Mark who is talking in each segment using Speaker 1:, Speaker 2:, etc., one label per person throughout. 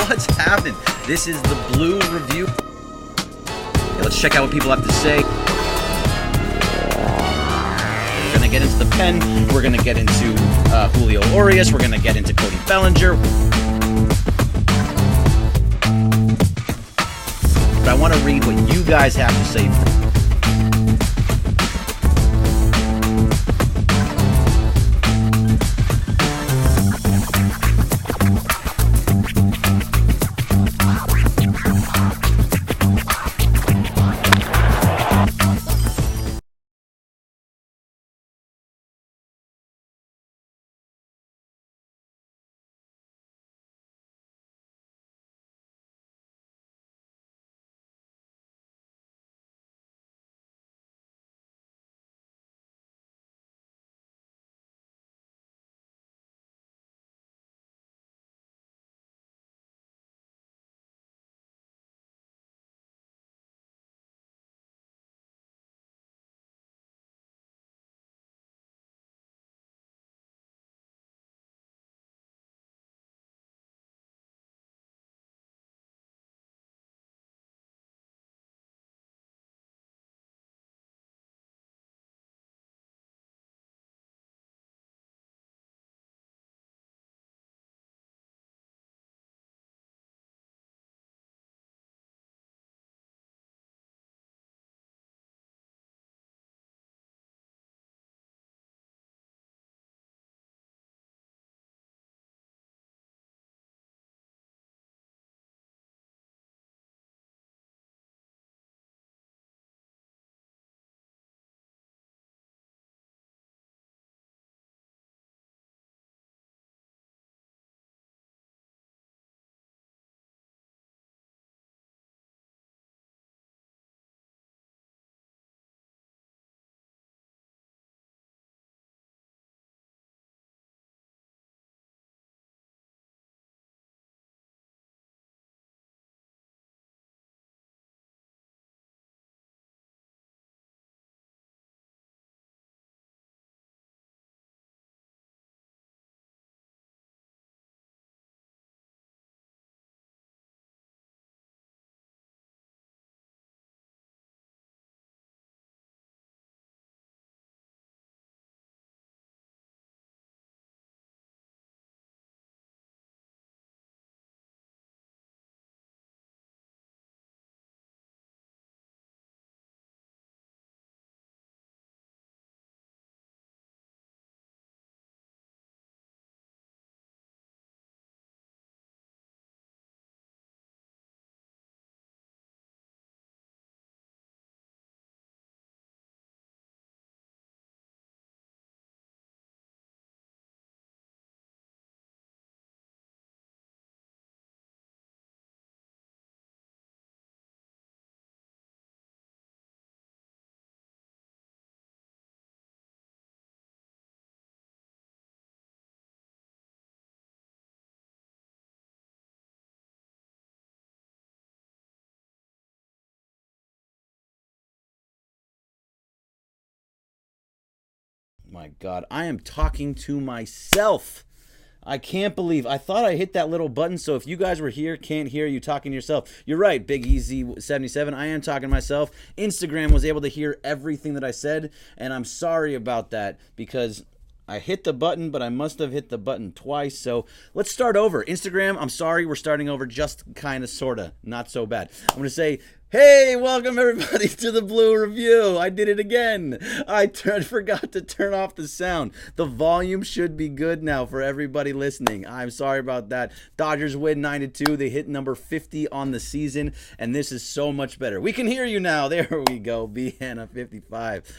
Speaker 1: What's happening? This is the Blue Review. Let's check out what people have to say. We're going to get into the pen. We're going to get into Julio Urias. We're going to get into Cody Bellinger. But I want to read what you guys have to say. My God, I am talking to myself. I can't believe I thought I hit that little button. So if you guys were here, can't hear you talking to yourself. You're right, Big Easy 77. I am talking to myself. Instagram was able to hear everything that I said, and I'm sorry about that because I hit the button, but I must have hit the button twice. So let's start over. Instagram, I'm sorry, we're starting over just kind of, sort of, not so bad. I'm going to say, hey, welcome everybody to the Blue Review. I did it again. I forgot to turn off the sound. The volume should be good now for everybody listening. I'm sorry about that. Dodgers win 9-2. They hit number 50 on the season, and this is so much better. We can hear you now. There we go. B-Hannah 55.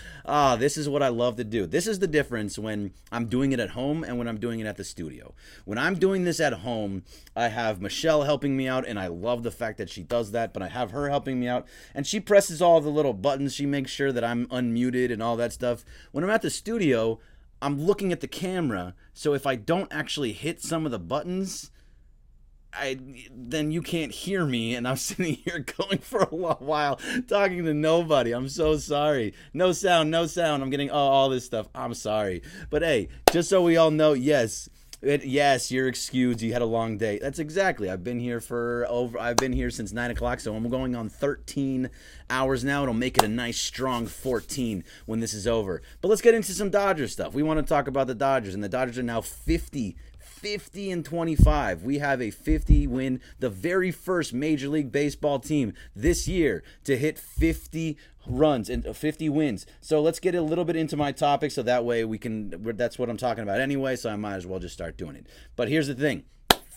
Speaker 1: This is what I love to do. This is the difference when I'm doing it at home and when I'm doing it at the studio. When I'm doing this at home, I have Michelle helping me out, and I love the fact that she does that, but I have her helping me out, and she presses all the little buttons. She makes sure that I'm unmuted and all that stuff. When I'm at the studio, I'm looking at the camera, so if I don't actually hit some of the buttons, then you can't hear me, and I'm sitting here going for a while talking to nobody. I'm so sorry. No sound. I'm getting all this stuff. I'm sorry. But hey, just so we all know, yes, Yes, you're excused. You had a long day. That's exactly. I've been here since 9 o'clock, so I'm going on 13 hours now. It'll make it a nice strong 14 when this is over. But let's get into some Dodgers stuff. We want to talk about the Dodgers, and the Dodgers are now 50-25. We have a 50 win, the very first Major League Baseball team this year to hit 50 runs and 50 wins. So let's get a little bit into my topic so that way that's what I'm talking about anyway, so I might as well just start doing it. But here's the thing.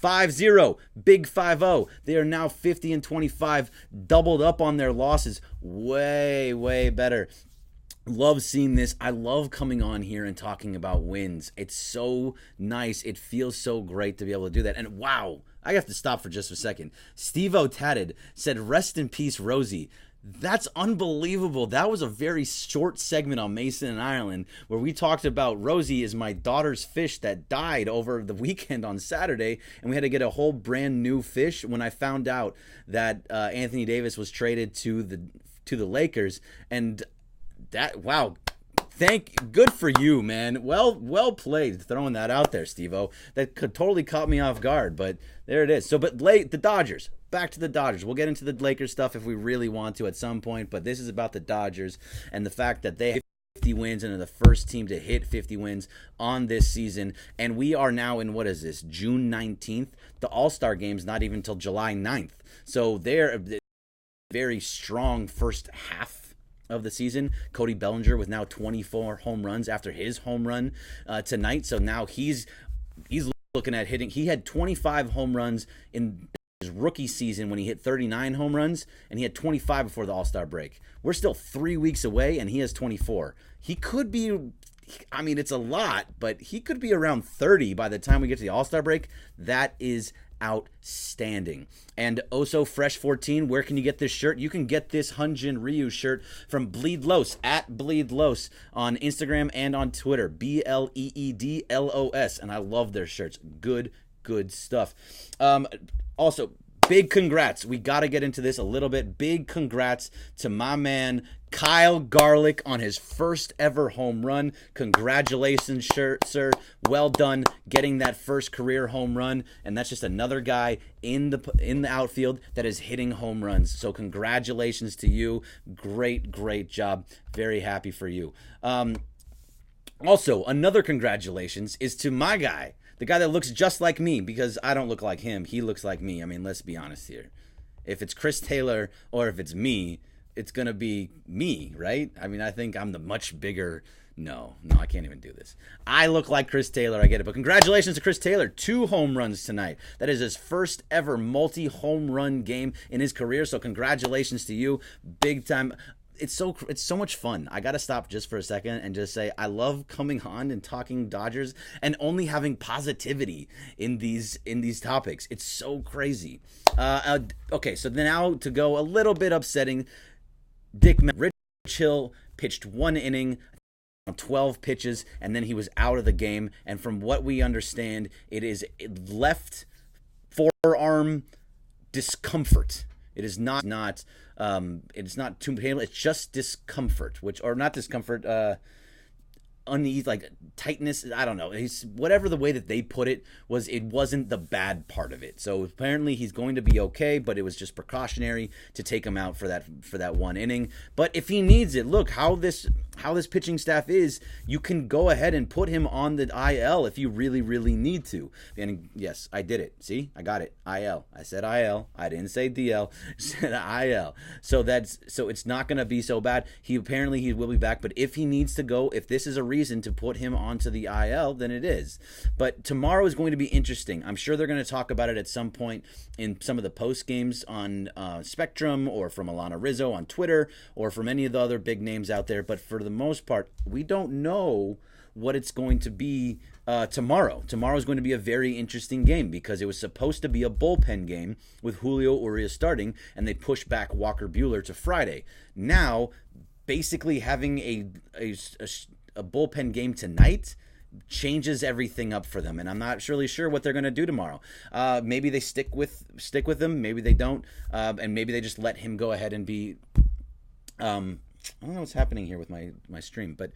Speaker 1: 5-0, big 5-0. They are now 50-25, doubled up on their losses. Way, way better. Love seeing this. I love coming on here and talking about wins. It's so nice. It feels so great to be able to do that. And wow, I have to stop for just a second. Steve O'Tatted said, "Rest in peace, Rosie." That's unbelievable. That was a very short segment on Mason and Ireland where we talked about Rosie is my daughter's fish that died over the weekend on Saturday, and we had to get a whole brand new fish when I found out that Anthony Davis was traded to the Lakers. And that, wow, good for you, man. Well played throwing that out there, Steve-O. That could totally caught me off guard, but there it is. So, but the Dodgers. Back to the Dodgers. We'll get into the Lakers stuff if we really want to at some point, but this is about the Dodgers and the fact that they have 50 wins and are the first team to hit 50 wins on this season. And we are now in, what is this, June 19th? The All-Star game's not even until July 9th. So they're a very strong first half of the season. Cody Bellinger with now 24 home runs after his home run tonight. So now he's looking at hitting. He had 25 home runs in his rookie season when he hit 39 home runs, and he had 25 before the All-Star break. We're still 3 weeks away, and he has 24. He could be, I mean, it's a lot, but he could be around 30 by the time we get to the All-Star break. That is outstanding. And Oso Fresh 14, where can you get this shirt? You can get this Hyunjin Ryu shirt from Bleed Los, at Bleed Los on Instagram and on Twitter, BLEEDLOS, and I love their shirts. Good stuff. Also, big congrats. We got to get into this a little bit. Big congrats to my man Kyle Garlick on his first ever home run. Congratulations, sir. Well done getting that first career home run. And that's just another guy in the outfield that is hitting home runs. So congratulations to you. Great job. Very happy for you. Also, another congratulations is to my guy. The guy that looks just like me, because I don't look like him. He looks like me. I mean, let's be honest here. If it's Chris Taylor or if it's me, it's going to be me, right? I mean, I think I'm the much bigger. No, I can't even do this. I look like Chris Taylor. I get it. But congratulations to Chris Taylor. 2 home runs tonight. That is his first ever multi-home run game in his career. So congratulations to you. Big time. It's so much fun. I got to stop just for a second and just say I love coming on and talking Dodgers and only having positivity in these topics. It's so crazy. Okay, so now to go a little bit upsetting, Rich Hill pitched 1 inning on 12 pitches, and then he was out of the game. And from what we understand, it is left forearm discomfort. It is not it's not too painful. It's just discomfort, or not discomfort, unease, like tightness. I don't know. Whatever the way that they put it wasn't the bad part of it. So apparently he's going to be okay, but it was just precautionary to take him out for that 1 inning. But if he needs it, look how this pitching staff is. You can go ahead and put him on the IL if you really need to. And yes, I did it. See, I got it. IL. I said IL. I didn't say DL. I said IL. So it's not going to be so bad. He will be back. But if he needs to go, if this is a reason to put him onto the IL, then it is. But tomorrow is going to be interesting. I'm sure they're going to talk about it at some point in some of the post games on Spectrum, or from Alana Rizzo on Twitter, or from any of the other big names out there. But for the most part, we don't know what it's going to be tomorrow. Tomorrow is going to be a very interesting game because it was supposed to be a bullpen game with Julio Urias starting, and they pushed back Walker Buehler to Friday. Now, basically having a bullpen game tonight changes everything up for them, and I'm not really sure what they're going to do tomorrow. Maybe they stick with him, maybe they don't, and maybe they just let him go ahead and be. I don't know what's happening here with my stream, but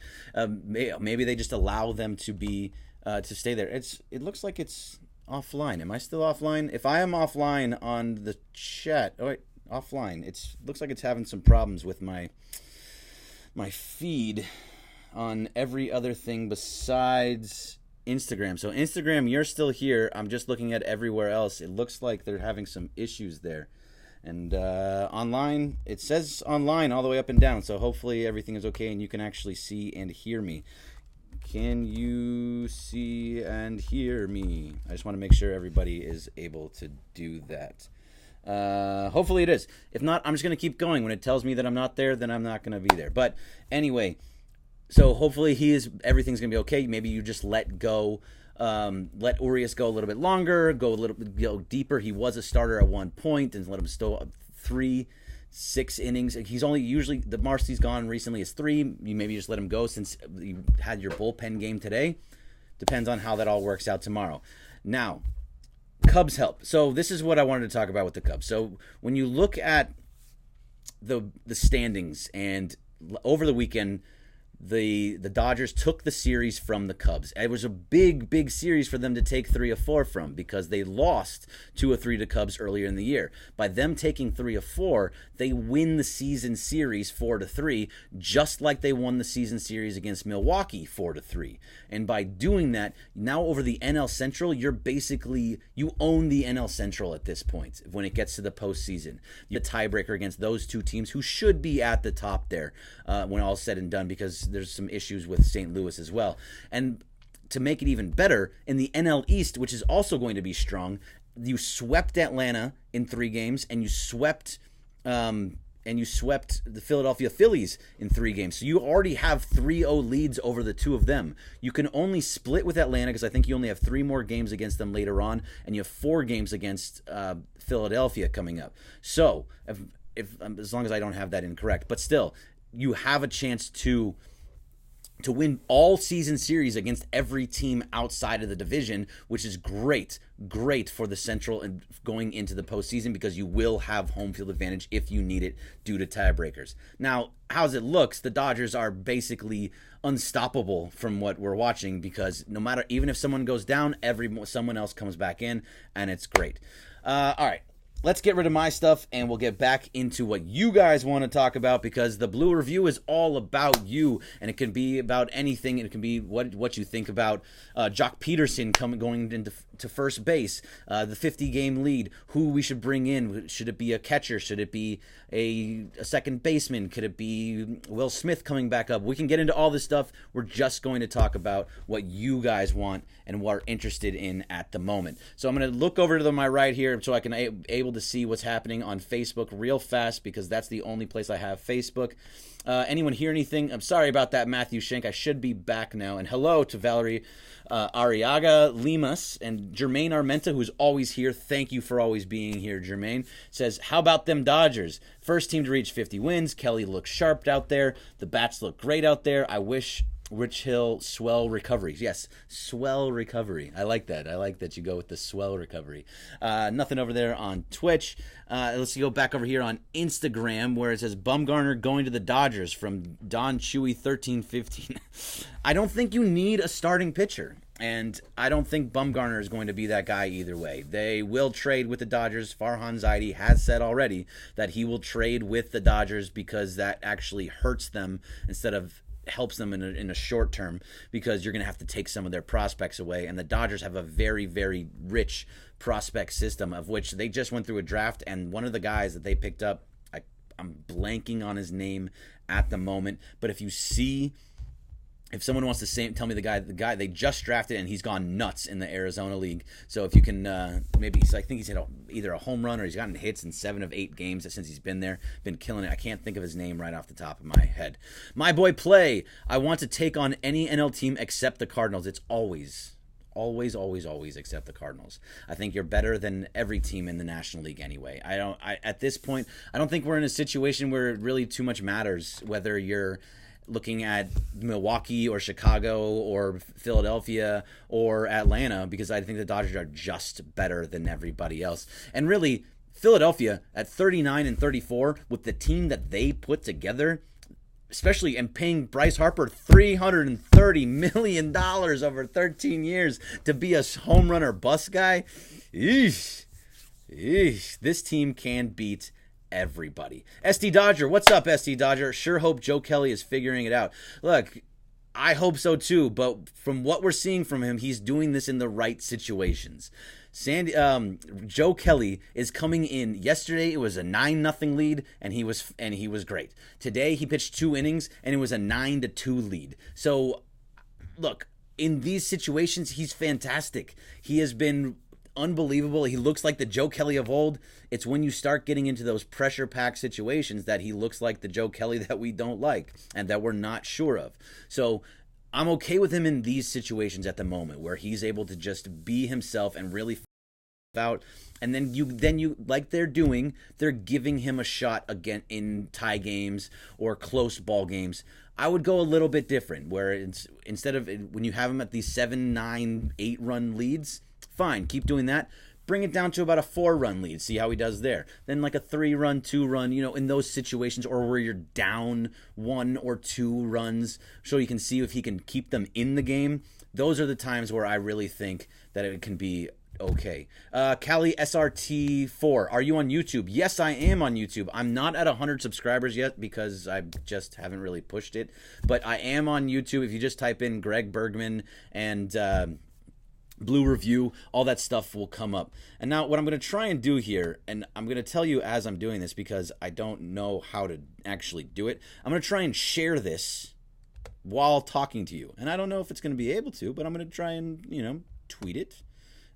Speaker 1: maybe they just allow them to be to stay there. It looks like it's offline. Am I still offline? If I am offline on the chat, oh wait, offline. It looks like it's having some problems with my feed on every other thing besides Instagram. So Instagram, you're still here. I'm just looking at everywhere else. It looks like they're having some issues there. And online, it says online all the way up and down. So hopefully everything is okay and you can actually see and hear me. Can you see and hear me? I just want to make sure everybody is able to do that. Hopefully it is. If not, I'm just going to keep going. When it tells me that I'm not there, then I'm not going to be there. But anyway, so hopefully everything's going to be okay. Maybe you just let let Urias go a little bit longer, go deeper. He was a starter at one point and let him still 3-6 innings. He's only usually, the most he's gone recently is 3. You maybe just let him go since you had your bullpen game today. Depends on how that all works out tomorrow. Now, Cubs help. So this is what I wanted to talk about with the Cubs. So when you look at the standings, and over the weekend, the Dodgers took the series from the Cubs. It was a big series for them to take 3 of 4 from because they lost 2 of 3 to Cubs earlier in the year. By them taking 3 of 4, they win the season series 4-3, just like they won the season series against Milwaukee 4-3. And by doing that, now over the NL Central, you own the NL Central at this point when it gets to the postseason. The tiebreaker against those two teams who should be at the top there when all's said and done, because there's some issues with St. Louis as well. And to make it even better, in the NL East, which is also going to be strong, you swept Atlanta in 3 games, and you swept the Philadelphia Phillies in 3 games. So you already have 3-0 leads over the 2 of them. You can only split with Atlanta because I think you only have 3 more games against them later on, and you have 4 games against Philadelphia coming up. So if as long as I don't have that incorrect, but still, you have a chance to win all season series against every team outside of the division, which is great for the Central and going into the postseason, because you will have home field advantage if you need it due to tiebreakers. Now, how's it looks, the Dodgers are basically unstoppable from what we're watching, because no matter, even if someone goes down, someone else comes back in, and it's great. All right. Let's get rid of my stuff, and we'll get back into what you guys want to talk about, because the Blue Review is all about you, and it can be about anything. It can be what you think about Jock Peterson going into first base, the 50-game lead, who we should bring in. Should it be a catcher? Should it be a second baseman? Could it be Will Smith coming back up? We can get into all this stuff. We're just going to talk about what you guys want and what are interested in at the moment. So I'm going to look over to my right here so I can able to see what's happening on Facebook real fast, because that's the only place I have Facebook. Anyone hear anything? I'm sorry about that, Matthew Schenk. I should be back now. And hello to Valerie Arriaga Limas and Jermaine Armenta, who's always here. Thank you for always being here, Jermaine. Says, how about them Dodgers? First team to reach 50 wins. Kelly looks sharp out there. The bats look great out there. I wish Rich Hill swell recovery. Yes, swell recovery. I like that. I like that you go with the swell recovery. Nothing over there on Twitch. Let's go back over here on Instagram, where it says Bumgarner going to the Dodgers from Don Chewy 1315. I don't think you need a starting pitcher, and I don't think Bumgarner is going to be that guy either way. They will trade with the Dodgers. Farhan Zaidi has said already that he will trade with the Dodgers because that actually hurts them instead of helps them in a short term, because you're going to have to take some of their prospects away, and the Dodgers have a very, very rich prospect system, of which they just went through a draft, and one of the guys that they picked up, I'm blanking on his name at the moment, but if someone wants to tell me the guy they just drafted, and he's gone nuts in the Arizona League. So if you can, maybe I think he's hit either a home run or he's gotten hits in 7 of 8 games since he's been there. Been killing it. I can't think of his name right off the top of my head. My boy Play. I want to take on any NL team except the Cardinals. It's always except the Cardinals. I think you're better than every team in the National League anyway. At this point, I don't think we're in a situation where it really too much matters whether you're looking at Milwaukee or Chicago or Philadelphia or Atlanta, because I think the Dodgers are just better than everybody else. And really, Philadelphia at 39-34 with the team that they put together especially and paying Bryce Harper $330 million over 13 years to be a home run or bust guy. Eesh. This team can beat everybody. SD Dodger, what's up, SD Dodger? Sure hope Joe Kelly is figuring it out. Look, I hope so too, but from what we're seeing from him, he's doing this in the right situations. Joe Kelly is coming in. Yesterday it was a 9-0 lead, and he was great. Today he pitched 2 innings, and it was a 9-2 lead. So, look, in these situations, he's fantastic. He has been unbelievable. He looks like the Joe Kelly of old. It's when you start getting into those pressure-packed situations that he looks like the Joe Kelly that we don't like and that we're not sure of. So I'm okay with him in these situations at the moment where he's able to just be himself and really out. And then you like they're giving him a shot again in tie games or close ball games. I would go a little bit different where it's, instead of when you have him at these 7, 9, 8 run leads, fine, keep doing that. Bring it down to about a 4-run lead. See how he does there. Then like a 3-run, 2-run, in those situations, or where you're down 1 or 2 runs, so you can see if he can keep them in the game. Those are the times where I really think that it can be okay. Cali SRT4, are you on YouTube? Yes, I am on YouTube. I'm not at 100 subscribers yet because I just haven't really pushed it. But I am on YouTube. If you just type in Greg Bergman and Blue Review, all that stuff will come up. And now what I'm going to try and do here, and I'm going to tell you as I'm doing this because I don't know how to actually do it, I'm going to try and share this while talking to you. And I don't know if it's going to be able to, but I'm going to try and, tweet it.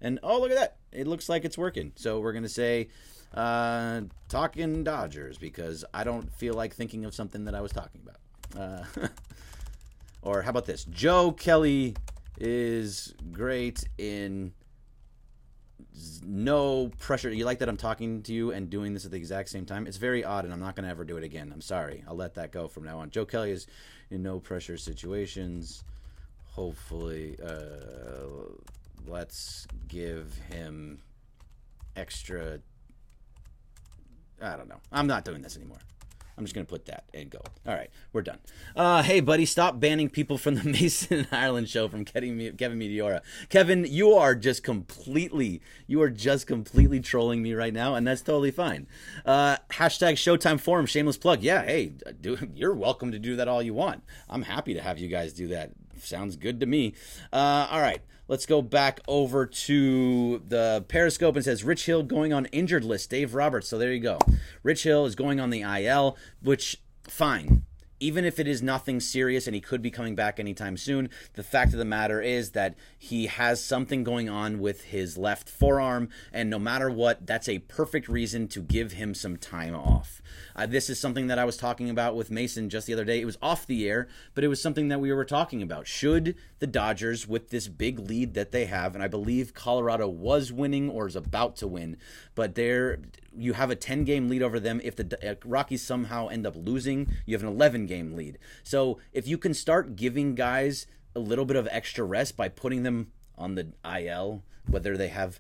Speaker 1: And oh, look at that. It looks like it's working. So we're going to say talking Dodgers because I don't feel like thinking of something that I was talking about. Or how about this? Joe Kelly is great in no pressure. You like that I'm talking to you and doing this at the exact same time? It's very odd, and I'm not going to ever do it again. I'm sorry. I'll let that go from now on. Joe Kelly is in no pressure situations. Hopefully, let's give him extra. I don't know. I'm not doing this anymore. I'm just going to put that and go. All right, we're done. Hey, buddy, stop banning people from the Mason and Ireland show from Kevin Meteora. Kevin, you are just completely trolling me right now, and that's totally fine. Hashtag Showtime Forum, shameless plug. Yeah, hey, you're welcome to do that all you want. I'm happy to have you guys do that. Sounds good to me. All right. Let's go back over to the Periscope and says Rich Hill going on injured list, Dave Roberts. So there you go. Rich Hill is going on the IL, which, fine. Even if it is nothing serious and he could be coming back anytime soon, the fact of the matter is that he has something going on with his left forearm, and no matter what, that's a perfect reason to give him some time off. This is something that I was talking about with Mason just the other day. It was off the air, but it was something that we were talking about. Should the Dodgers, with this big lead that they have, and I believe Colorado was winning or is about to win, but you have a 10-game lead over them. If the Rockies somehow end up losing, you have an 11-game lead. So if you can start giving guys a little bit of extra rest by putting them on the IL, whether they have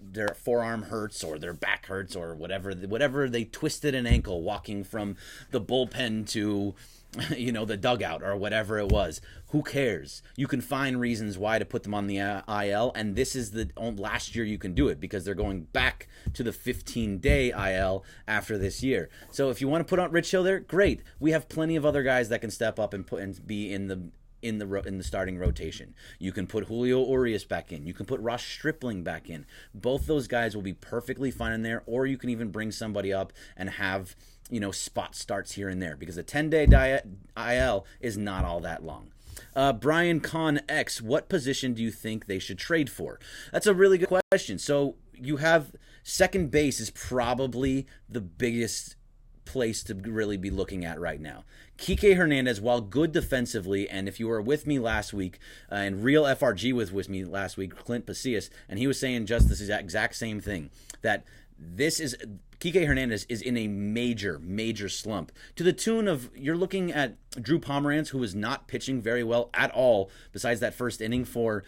Speaker 1: their forearm hurts or their back hurts or whatever they twisted an ankle walking from the bullpen to the dugout or whatever it was, who cares? You can find reasons why to put them on the IL, and this is the last year you can do it because they're going back to the 15-day IL after this year. So if you want to put on Rich Hill there, great. We have plenty of other guys that can step up and be in the starting rotation. You can put Julio Urias back in. You can put Ross Stripling back in. Both those guys will be perfectly fine in there, or you can even bring somebody up and have spot starts here and there because a 10-day IL is not all that long. Brian Con X, what position do you think they should trade for? That's a really good question. So you have second base is probably the biggest place to really be looking at right now. Kike Hernandez, while good defensively, and if you were with me last week, and Real FRG was with me last week, Clint Pasillas, and he was saying just this exact same thing, that Kike Hernandez is in a major slump to the tune of, you're looking at Drew Pomeranz, who is not pitching very well at all besides that first inning for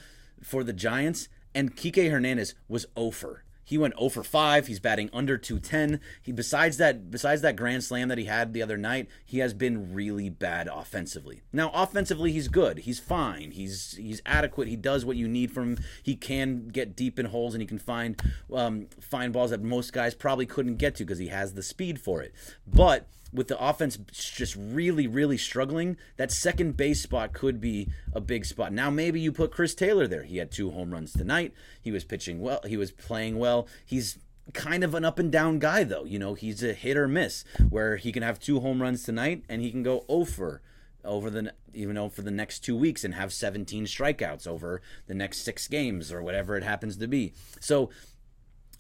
Speaker 1: the Giants, and Kike Hernandez was 0 for. He went 0 for 5. He's batting under 210. Besides that grand slam that he had the other night, he has been really bad offensively. Now, offensively, he's good. He's fine. He's adequate. He does what you need from him. He can get deep in holes, and he can find balls that most guys probably couldn't get to because he has the speed for it. But with the offense just really, really struggling, that second base spot could be a big spot. Now, maybe you put Chris Taylor there. He had 2 home runs tonight. He was pitching well. He was playing well. He's kind of an up and down guy, though. He's a hit or miss, where he can have 2 home runs tonight and he can go 0 for for the next 2 weeks and have 17 strikeouts over the next 6 games or whatever it happens to be. So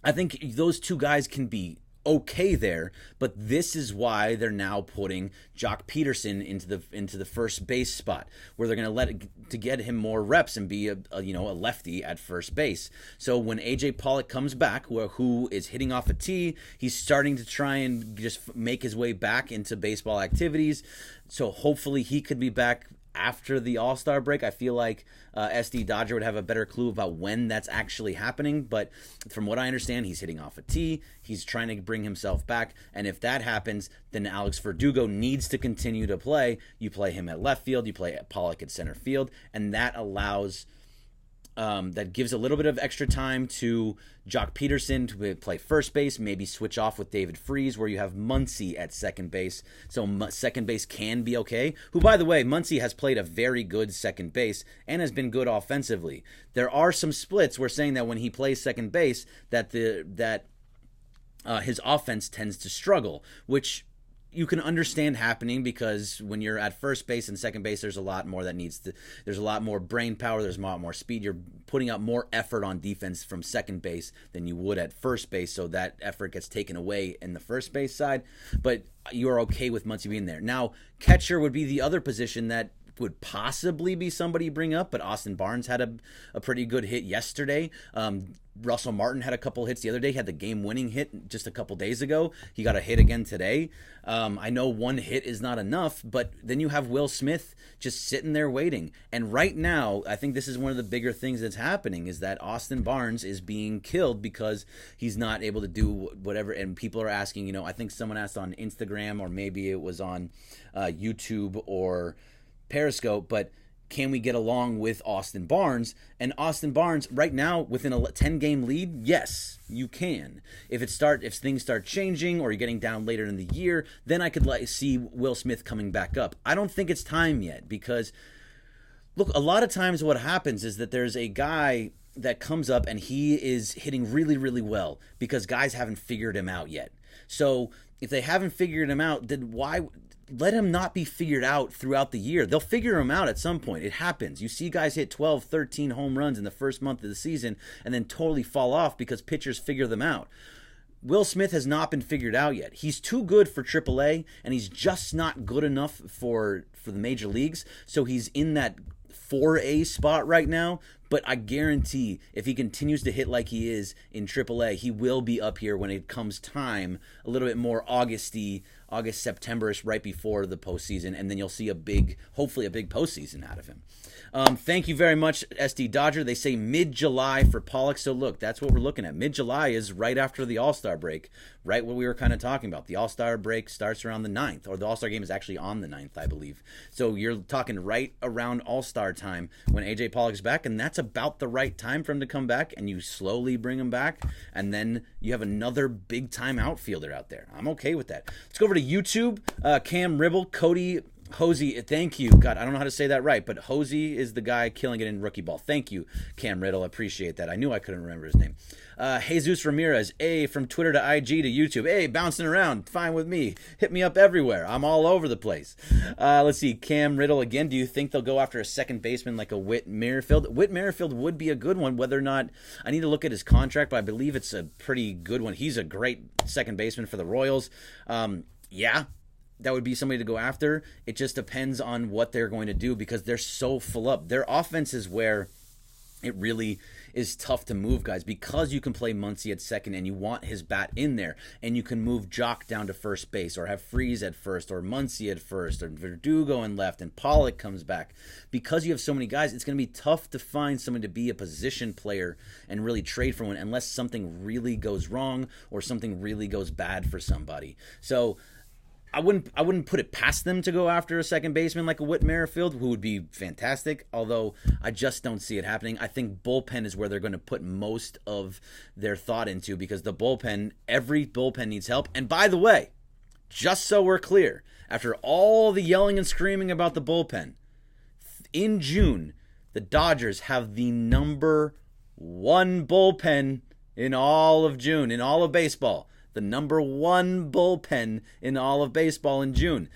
Speaker 1: I think those 2 guys can be okay there, but this is why they're now putting Jock Peterson into the first base spot, where they're going to get him more reps and be a lefty at first base. So when AJ Pollock comes back, who is hitting off a tee, he's starting to try and just make his way back into baseball activities. So hopefully he could be back after the All-Star break. I feel like SD Dodger would have a better clue about when that's actually happening, but from what I understand, he's hitting off a tee. He's trying to bring himself back, and if that happens, then Alex Verdugo needs to continue to play. You play him at left field, you play Pollock at center field, and that allows that gives a little bit of extra time to Jock Peterson to play first base, maybe switch off with David Freese, where you have Muncy at second base. So second base can be okay. Who, by the way, Muncy has played a very good second base and has been good offensively. There are some splits. We're saying that when he plays second base, that his offense tends to struggle, which you can understand happening, because when you're at first base and second base, there's a lot more there's a lot more brain power, there's a lot more speed. You're putting out more effort on defense from second base than you would at first base, so that effort gets taken away in the first base side. But you're okay with Muncy being there. Now, catcher would be the other position that would possibly be somebody bring up, but Austin Barnes had a pretty good hit yesterday. Russell Martin had a couple hits the other day. He had the game-winning hit just a couple days ago. He got a hit again today. I know one hit is not enough, but then you have Will Smith just sitting there waiting. And right now, I think this is one of the bigger things that's happening, is that Austin Barnes is being killed because he's not able to do whatever. And people are asking, I think someone asked on Instagram, or maybe it was on YouTube or Periscope, but can we get along with Austin Barnes? And Austin Barnes right now within a 10-game lead, yes, you can. If things start changing or you're getting down later in the year, then I could see Will Smith coming back up. I don't think it's time yet, because look, a lot of times what happens is that there's a guy that comes up and he is hitting really, really well because guys haven't figured him out yet. So if they haven't figured him out, then why let him not be figured out throughout the year? They'll figure him out at some point. It happens. You see guys hit 12, 13 home runs in the first month of the season and then totally fall off because pitchers figure them out. Will Smith has not been figured out yet. He's too good for AAA, and he's just not good enough for the major leagues. So he's in that 4A spot right now, but I guarantee if he continues to hit like he is in AAA, he will be up here when it comes time, a little bit more August, September-ish, right before the postseason, and then you'll see hopefully a big postseason out of him. Thank you very much, SD Dodger. They say mid-July for Pollock, so look, that's what we're looking at. Mid-July is right after the All-Star break, right what we were kind of talking about. The All-Star break starts around the 9th, or the All-Star game is actually on the 9th, I believe. So you're talking right around All-Star time when AJ Pollock's back, and that's about the right time for him to come back, and you slowly bring him back, and then you have another big-time outfielder out there. I'm okay with that. Let's go over to YouTube. Cam Ribble, Cody Hosey, thank you. God, I don't know how to say that right, but Hosey is the guy killing it in rookie ball. Thank you, Cam Riddle. I appreciate that. I knew I couldn't remember his name. Jesus Ramirez, from Twitter to IG to YouTube. Bouncing around. Fine with me. Hit me up everywhere. I'm all over the place. Let's see. Cam Riddle again. Do you think they'll go after a second baseman like a Whit Merrifield? Whit Merrifield would be a good one, whether or not I need to look at his contract, but I believe it's a pretty good one. He's a great second baseman for the Royals. Yeah. That would be somebody to go after. It just depends on what they're going to do because they're so full up. Their offense is where It really is tough to move guys because you can play Muncy at second and you want his bat in there, and you can move Jock down to first base or have Freese at first or Muncy at first or Verdugo in left and Pollock comes back. Because you have so many guys, it's going to be tough to find someone to be a position player and really trade for one unless something really goes wrong or something really goes bad for somebody. So I wouldn't put it past them to go after a second baseman like a Whit Merrifield, who would be fantastic, although I just don't see it happening. I think bullpen is where they're going to put most of their thought into, because the bullpen, every bullpen needs help. And by the way, just so we're clear, after all the yelling and screaming about the bullpen, in June, the Dodgers have the number one bullpen in all of June, in all of baseball. The number one bullpen in all of baseball in June.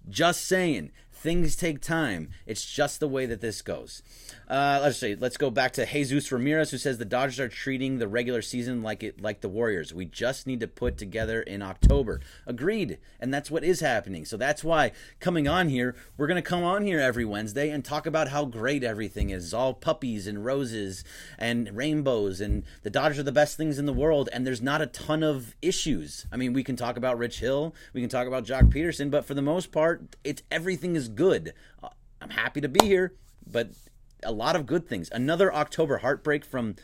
Speaker 1: Just saying. Things take time. It's just the way that this goes. Let's go back to Jesus Ramirez, who says the Dodgers are treating the regular season like the Warriors. We just need to put together in October. Agreed. And that's what is happening. So that's why coming on here, we're going to come on here every Wednesday and talk about how great everything is. All puppies and roses and rainbows, and the Dodgers are the best things in the world, and there's not a ton of issues. I mean, we can talk about Rich Hill, we can talk about Jock Peterson, but for the most part, everything is good. I'm happy to be here, but a lot of good things. Another October heartbreak from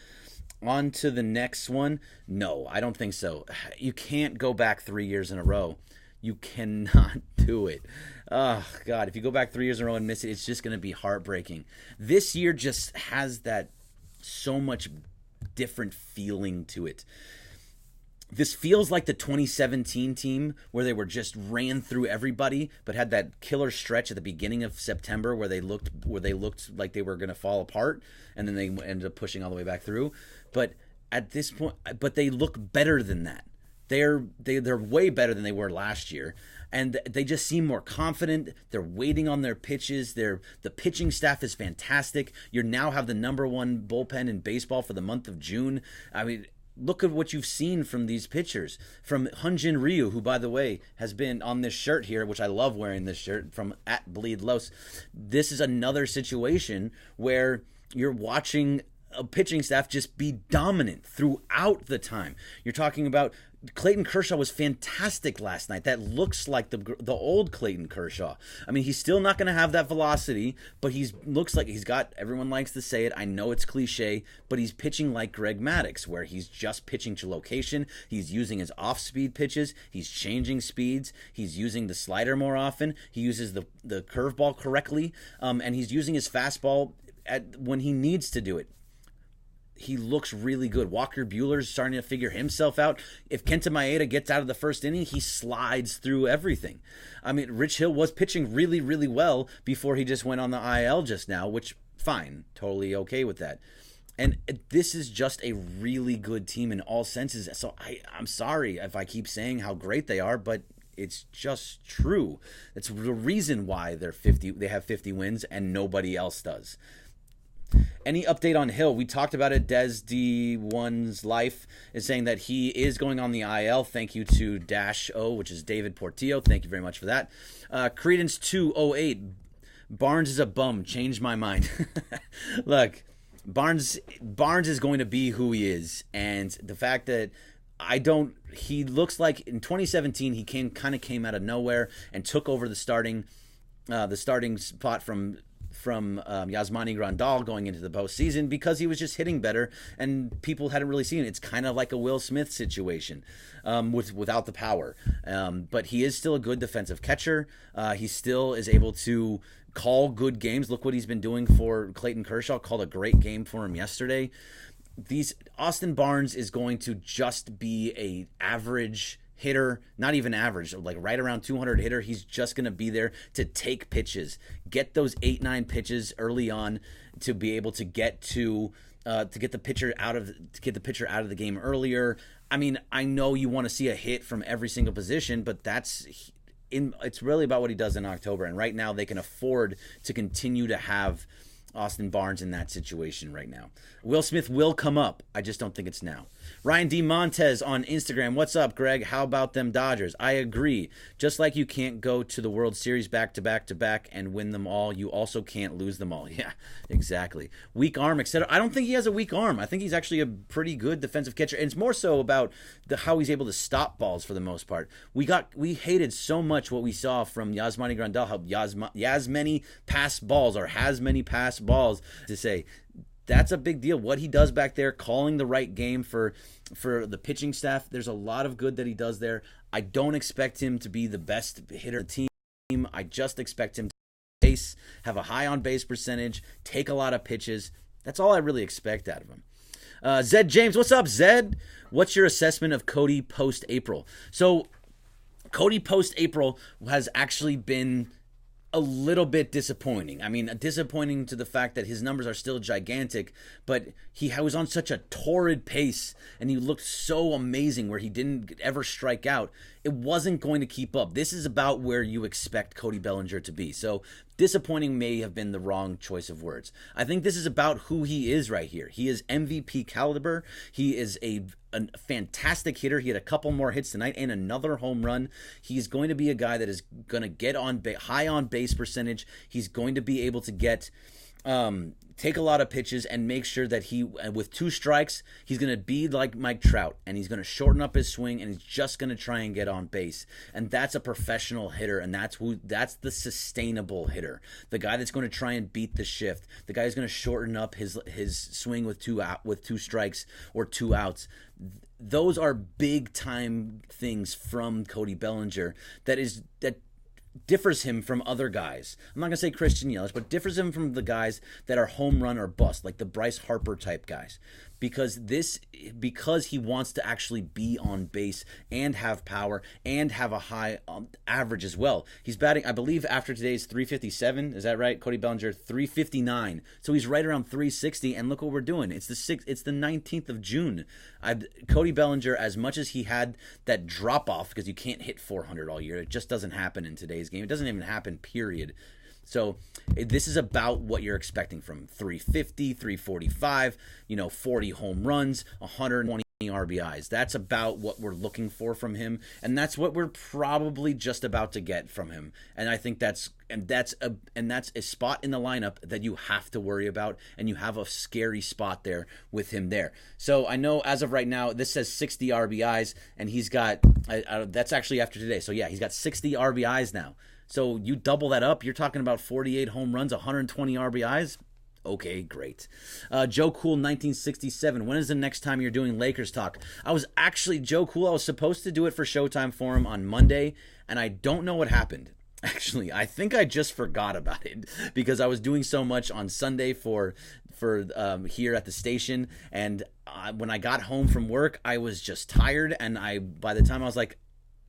Speaker 1: on to the next one? No, I don't think so. You can't go back 3 years in a row. You cannot do it. Oh, God, if you go back 3 years in a row and miss it, it's just going to be heartbreaking. This year just has that so much different feeling to it. This feels like the 2017 team where they were just ran through everybody, but had that killer stretch at the beginning of September where they looked like they were going to fall apart, and then they ended up pushing all the way back through. But at this point, they look better than that. They're way better than they were last year, and they just seem more confident. They're waiting on their pitches. The pitching staff is fantastic. You now have the number one bullpen in baseball for the month of June. I mean, look at what you've seen from these pitchers. From Hyun-Jin Ryu, who, by the way, has been on this shirt here, which I love wearing this shirt, from @BleedLos. This is another situation where you're watching a pitching staff just be dominant throughout the time. You're talking about Clayton Kershaw was fantastic last night. That looks like the old Clayton Kershaw. I mean, he's still not going to have that velocity, but looks like he's got, everyone likes to say it, I know it's cliche, but he's pitching like Greg Maddux, where he's just pitching to location. He's using his off-speed pitches. He's changing speeds. He's using the slider more often. He uses the curveball correctly, and he's using his fastball when he needs to do it. He looks really good. Walker Buehler's starting to figure himself out. If Kenta Maeda gets out of the first inning, he slides through everything. I mean, Rich Hill was pitching really, really well before he just went on the IL just now, which, fine, totally okay with that. And this is just a really good team in all senses. So I'm sorry if I keep saying how great they are, but it's just true. That's the reason why they have 50 wins and nobody else does. Any update on Hill? We talked about it. Des D1's Life is saying that he is going on the IL. Thank you to -O, which is David Portillo. Thank you very much for that. Credence 208. Barnes is a bum. Changed my mind. Look, Barnes is going to be who he is. And the fact that he looks like in 2017 he came out of nowhere and took over the starting spot from Yasmani Grandal going into the postseason because he was just hitting better and people hadn't really seen it. It's kind of like a Will Smith situation without the power. But he is still a good defensive catcher. He still is able to call good games. Look what he's been doing for Clayton Kershaw. Called a great game for him yesterday. Austin Barnes is going to just be a average hitter, not even average, like right around 200 hitter. He's just going to be there to take pitches, get those 8-9 pitches early on to be able to get to get the pitcher out of the game earlier. I mean, I know you want to see a hit from every single position, but it's really about what he does in October. And right now they can afford to continue to have Austin Barnes in that situation right now. Will Smith will come up. I just don't think it's now. Ryan D. Montez on Instagram. What's up, Greg? How about them Dodgers? I agree. Just like you can't go to the World Series back to back to back and win them all, you also can't lose them all. Yeah, exactly. Weak arm, etc. I don't think he has a weak arm. I think he's actually a pretty good defensive catcher. And it's more so about how he's able to stop balls for the most part. We hated so much what we saw from Yasmani Grandal, how Yasmani pass balls or has many pass balls to say. That's a big deal. What he does back there, calling the right game for the pitching staff, there's a lot of good that he does there. I don't expect him to be the best hitter of the team. I just expect him to base, have a high on-base percentage, take a lot of pitches. That's all I really expect out of him. Zed James, what's up, Zed? What's your assessment of Cody post-April? So Cody post-April has actually been a little bit disappointing. I mean, disappointing to the fact that his numbers are still gigantic, but he was on such a torrid pace and he looked so amazing where he didn't ever strike out. It wasn't going to keep up. This is about where you expect Cody Bellinger to be. So disappointing may have been the wrong choice of words. I think this is about who he is right here. He is MVP caliber. He is a fantastic hitter. He had a couple more hits tonight and another home run. He's going to be a guy that is going to get on high on base percentage. He's going to be able to get take a lot of pitches and make sure that with 2 strikes, he's going to be like Mike Trout and he's going to shorten up his swing and he's just going to try and get on base. And that's a professional hitter, and that's the sustainable hitter. The guy that's going to try and beat the shift. The guy who's going to shorten up his swing with 2 strikes or 2 outs. Those are big time things from Cody Bellinger that differs him from other guys. I'm not going to say Christian Yelich, but differs him from the guys that are home run or bust, like the Bryce Harper type guys. Because he wants to actually be on base and have power and have a high average as well. He's batting, I believe, after today's 357. Is that right? Cody Bellinger 359. So he's right around 360. And look what we're doing. It's the 19th of June. Cody Bellinger, as much as he had that drop off because you can't hit 400 all year, it just doesn't happen in today's game. It doesn't even happen. Period. So this is about what you're expecting from 350, 345, 40 home runs, 120 RBIs. That's about what we're looking for from him, and that's what we're probably just about to get from him. And I think that's a spot in the lineup that you have to worry about, and you have a scary spot there with him there. So I know as of right now, this says 60 RBIs, and he's got that's actually after today. So yeah, he's got 60 RBIs now. So you double that up, you're talking about 48 home runs, 120 RBIs. Okay, great. Joe Cool 1967. When is the next time you're doing Lakers talk? Joe Cool, I was supposed to do it for Showtime Forum on Monday, and I don't know what happened. Actually, I think I just forgot about it because I was doing so much on Sunday for here at the station, and when I got home from work, I was just tired, and by the time I was like,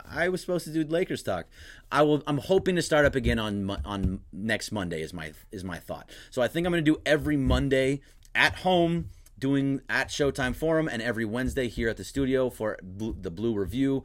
Speaker 1: I was supposed to do Lakers talk. I'm hoping to start up again on next Monday is my thought. So I think I'm going to do every Monday at home doing at Showtime Forum, and every Wednesday here at the studio for the Blue Review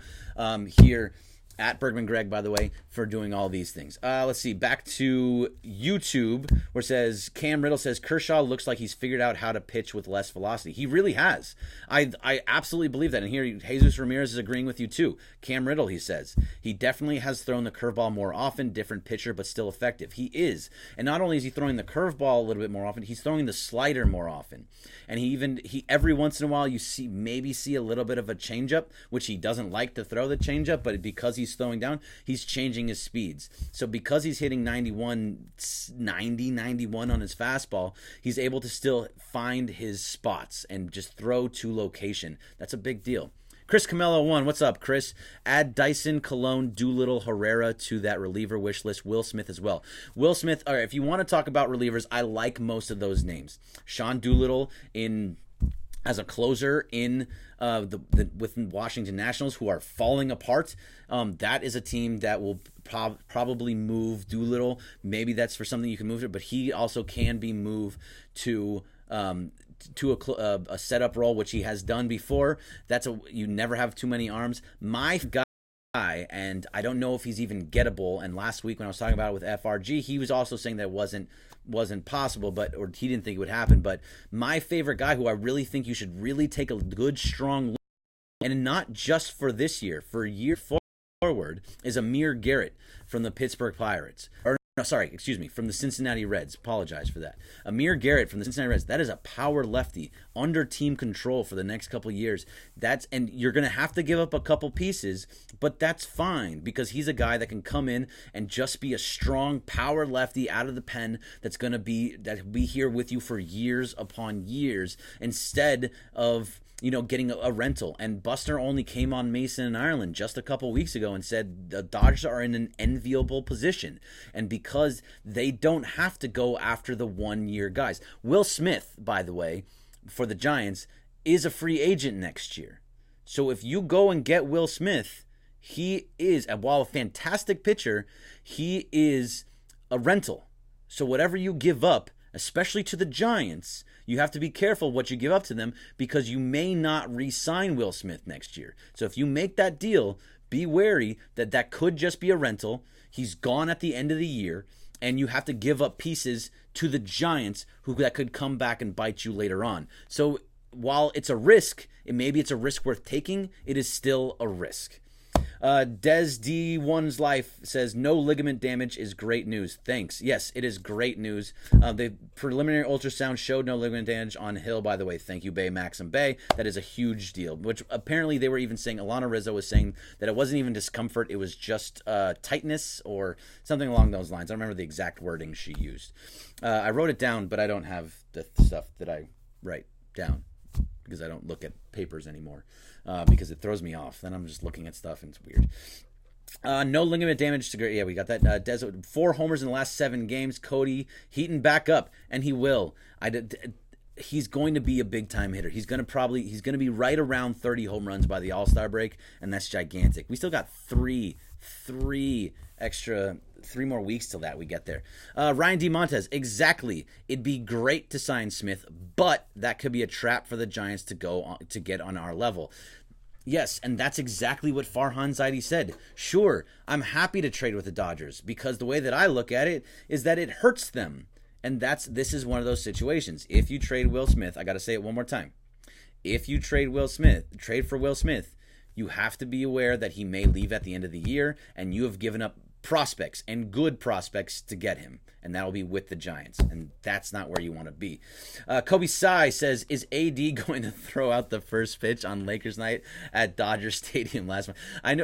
Speaker 1: here at Bergman Greg, by the way, for doing all these things. Let's see. Back to YouTube, where it says, Cam Riddle says, Kershaw looks like he's figured out how to pitch with less velocity. He really has. I absolutely believe that. And here, Jesus Ramirez is agreeing with you, too. Cam Riddle, he says, he definitely has thrown the curveball more often, different pitcher, but still effective. He is. And not only is he throwing the curveball a little bit more often, he's throwing the slider more often. And he every once in a while, you maybe see a little bit of a changeup, which he doesn't like to throw the changeup, but because he's throwing down, he's changing his speeds. So because he's hitting 91 on his fastball, he's able to still find his spots and just throw to location. That's a big deal. Chris Camelo 1, what's up, Chris? Add Dyson, Colon, Doolittle, Herrera to that reliever wish list. Will Smith as well. Will Smith, all right, if you want to talk about relievers, I like most of those names. Sean Doolittle as a closer in with Washington Nationals, who are falling apart. That is a team that will probably move Doolittle. Maybe that's for something you can move to, but he also can be moved to a setup role, which he has done before. You never have too many arms. My guy and I don't know if he's even gettable. And last week when I was talking about it with FRG, he was also saying that it wasn't possible, or he didn't think it would happen. But my favorite guy, who I really think you should really take a good, strong look, and not just for this year, for year forward, is Amir Garrett from the Pittsburgh Pirates. No, sorry, excuse me, from the Cincinnati Reds. Apologize for that. Amir Garrett from the Cincinnati Reds. That is a power lefty under team control for the next couple of years. And you're going to have to give up a couple pieces, but that's fine because he's a guy that can come in and just be a strong power lefty out of the pen that'll be here with you for years upon years instead of getting a rental. And Buster only came on Mason and Ireland just a couple weeks ago and said the Dodgers are in an enviable position. And because they don't have to go after the 1-year guys. Will Smith, by the way, for the Giants, is a free agent next year. So if you go and get Will Smith, he is, while a fantastic pitcher, he is a rental. So whatever you give up, especially to the Giants, you have to be careful what you give up to them because you may not re-sign Will Smith next year. So if you make that deal, be wary that could just be a rental. He's gone at the end of the year, and you have to give up pieces to the Giants that could come back and bite you later on. So while it's a risk, maybe it's a risk worth taking, it is still a risk. Des D1's Life says, no ligament damage is great news. Thanks. Yes, it is great news. The preliminary ultrasound showed no ligament damage on Hill, by the way. Thank you, Baymax and Bay. That is a huge deal, which apparently they were even saying, Alana Rizzo was saying that it wasn't even discomfort. It was just tightness or something along those lines. I don't remember the exact wording she used. I wrote it down, but I don't have the stuff that I write down because I don't look at papers anymore. Because it throws me off. Then I'm just looking at stuff and it's weird. No ligament damage to great. Yeah, we got that. 4 homers in the last 7 games. Cody Heaton back up, and he will. He's going to be a big time hitter. He's going to be right around 30 home runs by the All-Star break, and that's gigantic. We still got three more weeks till that we get there. Ryan D. Montez, exactly. It'd be great to sign Smith, but that could be a trap for the Giants to get on our level. Yes, and that's exactly what Farhan Zaidi said. Sure, I'm happy to trade with the Dodgers because the way that I look at it is that it hurts them. And this is one of those situations. If you trade Will Smith, I got to say it one more time. If you trade for Will Smith, you have to be aware that he may leave at the end of the year, and you have given up prospects and good prospects to get him, and that'll be with the Giants, and that's not where you want to be. Kobe Sai says, is AD going to throw out the first pitch on Lakers night at Dodger Stadium last month?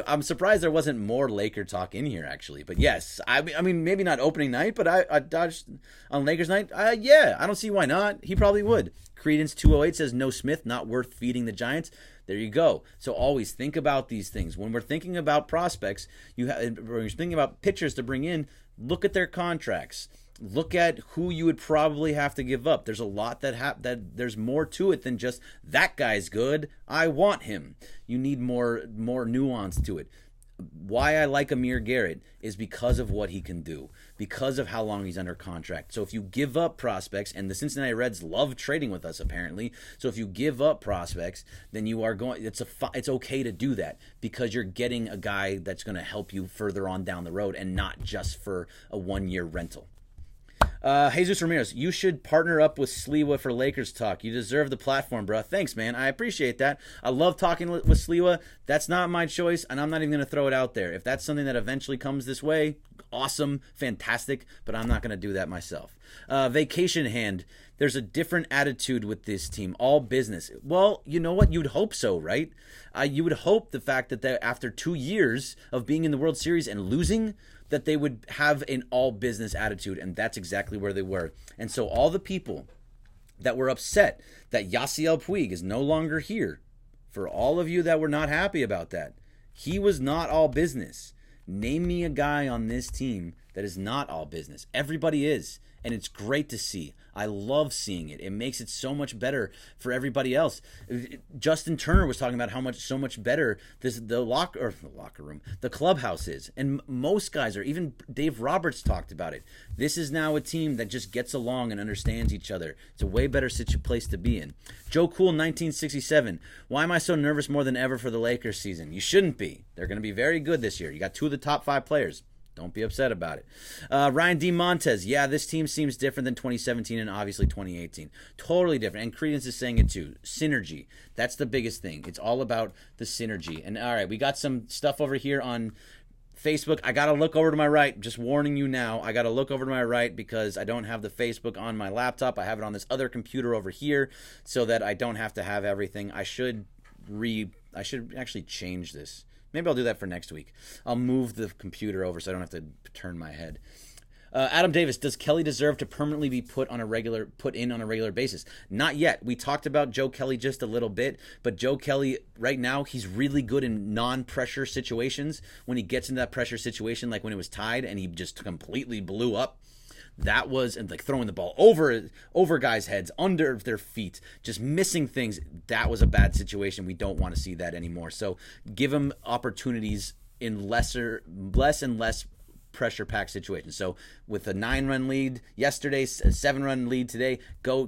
Speaker 1: I'm surprised there wasn't more Laker talk in here, actually, but yes, I mean maybe not opening night, but I Dodge on Lakers night, yeah, I don't see why not. He probably would. Credence 208 says, no Smith, not worth feeding the Giants. There you go. So always think about these things. When we're thinking about prospects, when you're thinking about pitchers to bring in, look at their contracts. Look at who you would probably have to give up. There's a lot that there's more to it than just that guy's good, I want him. You need more nuance to it. Why I like Amir Garrett is because of what he can do, because of how long he's under contract. So if you give up prospects, and the Cincinnati Reds love trading with us apparently, so if you give up prospects, then you are going. It's okay to do that because you're getting a guy that's going to help you further on down the road, and not just for a 1-year rental. Jesus Ramirez, you should partner up with Sliwa for Lakers talk. You deserve the platform, bro. Thanks, man. I appreciate that. I love talking with Sliwa. That's not my choice, and I'm not even going to throw it out there. If that's something that eventually comes this way, awesome, fantastic, but I'm not going to do that myself. Vacation Hand, there's a different attitude with this team. All business. Well, you know what? You'd hope so, right? You would hope the fact that after 2 years of being in the World Series and losing, that they would have an all business attitude, and that's exactly where they were. And so all the people that were upset that Yasiel Puig is no longer here, for all of you that were not happy about that, he was not all business. Name me a guy on this team that is not all business. Everybody is. and it's great to see. I love seeing it. It makes it so much better for everybody else. Justin Turner was talking about so much better the locker room, the clubhouse is, and most guys are. Even Dave Roberts talked about it. This is now a team that just gets along and understands each other. It's a way better place to be in. Joe Cool 1967. Why am I so nervous more than ever for the Lakers season? You shouldn't be. They're going to be very good this year. You got 2 of the top 5 players. Don't be upset about it. Ryan D. Montez. Yeah, this team seems different than 2017 and obviously 2018. Totally different. And Credence is saying it too. Synergy. That's the biggest thing. It's all about the synergy. And all right, we got some stuff over here on Facebook. I got to look over to my right. Just warning you now. I got to look over to my right because I don't have the Facebook on my laptop. I have it on this other computer over here so that I don't have to have everything. I should actually change this. Maybe I'll do that for next week. I'll move the computer over so I don't have to turn my head. Adam Davis, does Kelly deserve to permanently be put in on a regular basis? Not yet. We talked about Joe Kelly just a little bit, but Joe Kelly right now, he's really good in non-pressure situations. When he gets into that pressure situation, like when it was tied and he just completely blew up, that was, and like throwing the ball over guys' heads, under their feet, just missing things. That was a bad situation. We don't want to see that anymore. So give him opportunities in less and less pressure-packed situations. So with a 9-run lead yesterday, a 7-run lead today,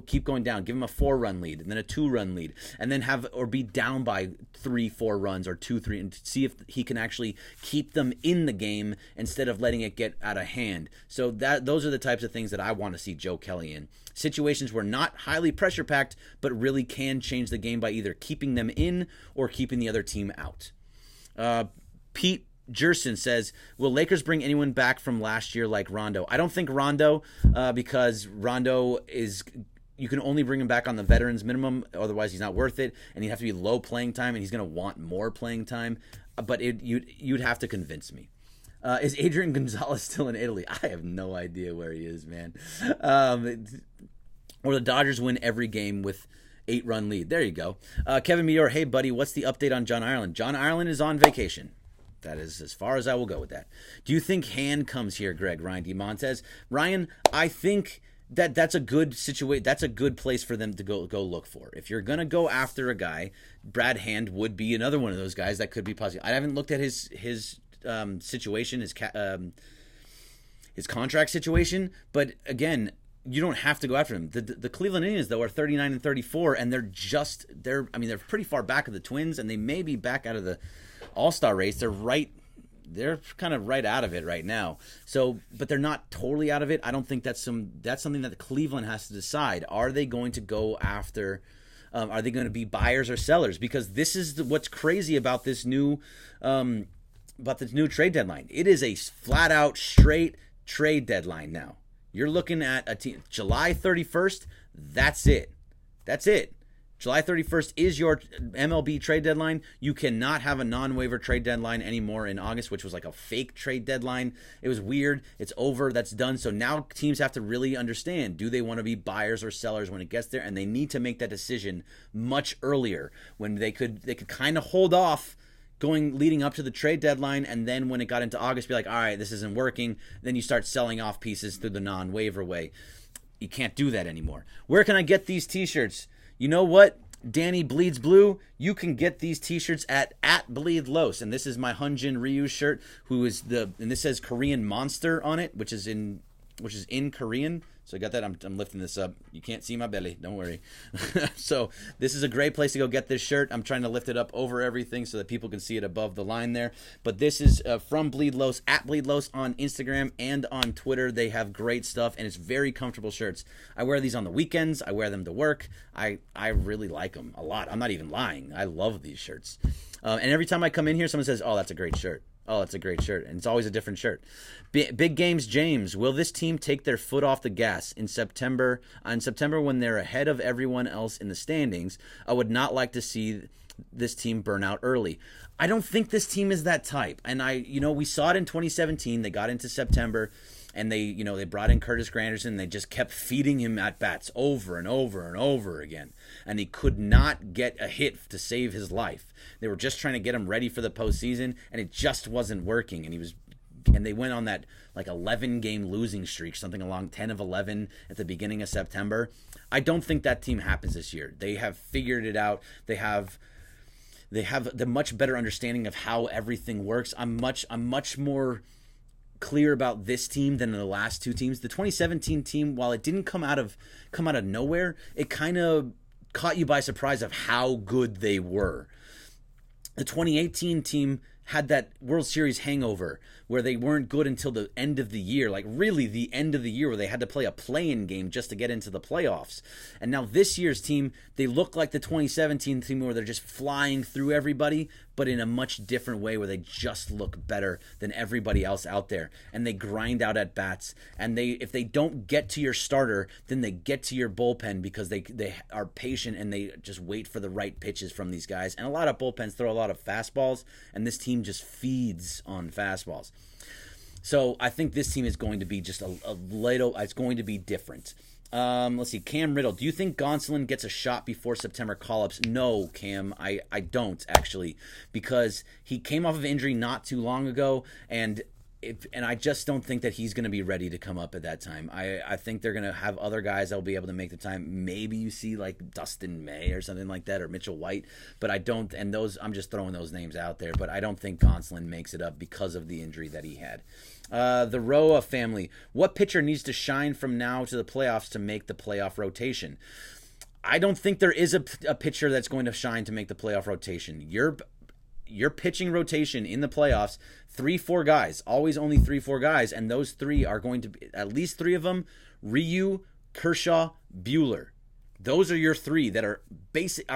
Speaker 1: keep going down. Give him a 4-run lead and then a 2-run lead, and then be down by 3-4 runs or 2-3, and see if he can actually keep them in the game instead of letting it get out of hand. So those are the types of things that I want to see Joe Kelly in. Situations where not highly pressure-packed, but really can change the game by either keeping them in or keeping the other team out. Pete Jerson says, will Lakers bring anyone back from last year like Rondo? I don't think Rondo, because Rondo you can only bring him back on the veterans minimum, otherwise he's not worth it, and he'd have to be low playing time, and he's going to want more playing time, but you'd have to convince me. Is Adrian Gonzalez still in Italy? I have no idea where he is, man. Or the Dodgers win every game with 8-run lead. There you go. Kevin Meteor, hey buddy, what's the update on John Ireland? John Ireland is on vacation. That is as far as I will go with that. Do you think Hand comes here, Greg? Ryan D. Montez. Ryan, I think that's a good situation. That's a good place for them to go look for. If you're gonna go after a guy, Brad Hand would be another one of those guys that could be possible. I haven't looked at his situation, his contract situation, but again, you don't have to go after him. The Cleveland Indians, though, are 39 and 34, and they're pretty far back of the Twins, and they may be back out of the All-Star race. They're kind of right out of it right now. So, but they're not totally out of it. I don't think that's something that Cleveland has to decide. Are they going to go after? Are they going to be buyers or sellers? Because this is what's crazy about this new trade deadline. It is a flat out straight trade deadline now. You're looking at a team July 31st. That's it. July 31st is your MLB trade deadline. You cannot have a non-waiver trade deadline anymore in August, which was like a fake trade deadline. It was weird. It's over. That's done. So now teams have to really understand, do they want to be buyers or sellers when it gets there? And they need to make that decision much earlier, when they could kind of hold off leading up to the trade deadline, and then when it got into August, be like, all right, this isn't working. Then you start selling off pieces through the non-waiver way. You can't do that anymore. Where can I get these t-shirts? You know what? Danny Bleeds Blue, you can get these t-shirts at Bleed Los. And this is my Hyunjin Ryu shirt, and this says Korean Monster on it, which is in Korean. So I got that. I'm lifting this up. You can't see my belly. Don't worry. So this is a great place to go get this shirt. I'm trying to lift it up over everything so that people can see it above the line there. But this is from Bleed Los, at Bleed Los on Instagram and on Twitter. They have great stuff, and it's very comfortable shirts. I wear these on the weekends. I wear them to work. I really like them a lot. I'm not even lying. I love these shirts. And every time I come in here, someone says, oh, that's a great shirt. Oh, that's a great shirt. And it's always a different shirt. Big Games James, will this team take their foot off the gas in September? In September, when they're ahead of everyone else in the standings, I would not like to see this team burn out early. I don't think this team is that type. And we saw it in 2017. They got into September, and they brought in Curtis Granderson. They just kept feeding him at bats over and over and over again, and he could not get a hit to save his life. They were just trying to get him ready for the postseason, and it just wasn't working. And he was and they went on that like 11-game losing streak, something along 10 of 11 at the beginning of September. I don't think that team happens this year. They have figured it out. They have the much better understanding of how everything works. I'm much more clear about this team than the last two teams. The 2017 team, while it didn't come out of nowhere, it kind of caught you by surprise of how good they were. The 2018 team had that World Series hangover where they weren't good until the end of the year, like really the end of the year, where they had to play a play-in game just to get into the playoffs. And now this year's team, they look like the 2017 team where they're just flying through everybody, but in a much different way where they just look better than everybody else out there. And they grind out at bats. And if they don't get to your starter, then they get to your bullpen because they are patient and they just wait for the right pitches from these guys. And a lot of bullpens throw a lot of fastballs, and this team just feeds on fastballs. So I think this team is going to be just a little, it's going to be different. Let's see, Cam Riddle. Do you think Gonsolin gets a shot before September call-ups? No, Cam, I don't actually, because he came off of injury not too long ago, and I just don't think that he's going to be ready to come up at that time. I think they're going to have other guys that will be able to make the time. Maybe you see like Dustin May or something like that, or Mitchell White, but I don't. And those, I'm just throwing those names out there, but I don't think Gonsolin makes it up because of the injury that he had. The Roa family. What pitcher needs to shine from now to the playoffs to make the playoff rotation? I don't think there is a pitcher that's going to shine to make the playoff rotation. Your pitching rotation in the playoffs, 3-4 guys, always only 3-4 guys, and those three are going to be, at least three of them, Ryu, Kershaw, Buehler. Those are your three that are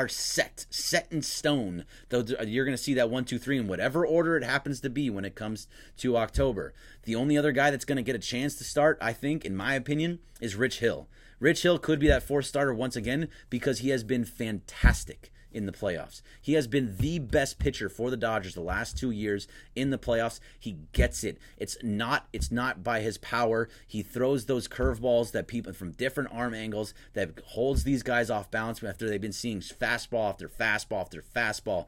Speaker 1: set in stone. You're going to see that 1, 2, 3 in whatever order it happens to be when it comes to October. The only other guy that's going to get a chance to start, I think, in my opinion, is Rich Hill. Rich Hill could be that fourth starter once again because he has been fantastic in the playoffs. He has been the best pitcher for the Dodgers the last 2 years in the playoffs. He gets it. It's not by his power. He throws those curveballs that people from different arm angles that holds these guys off balance after they've been seeing fastball after fastball after fastball.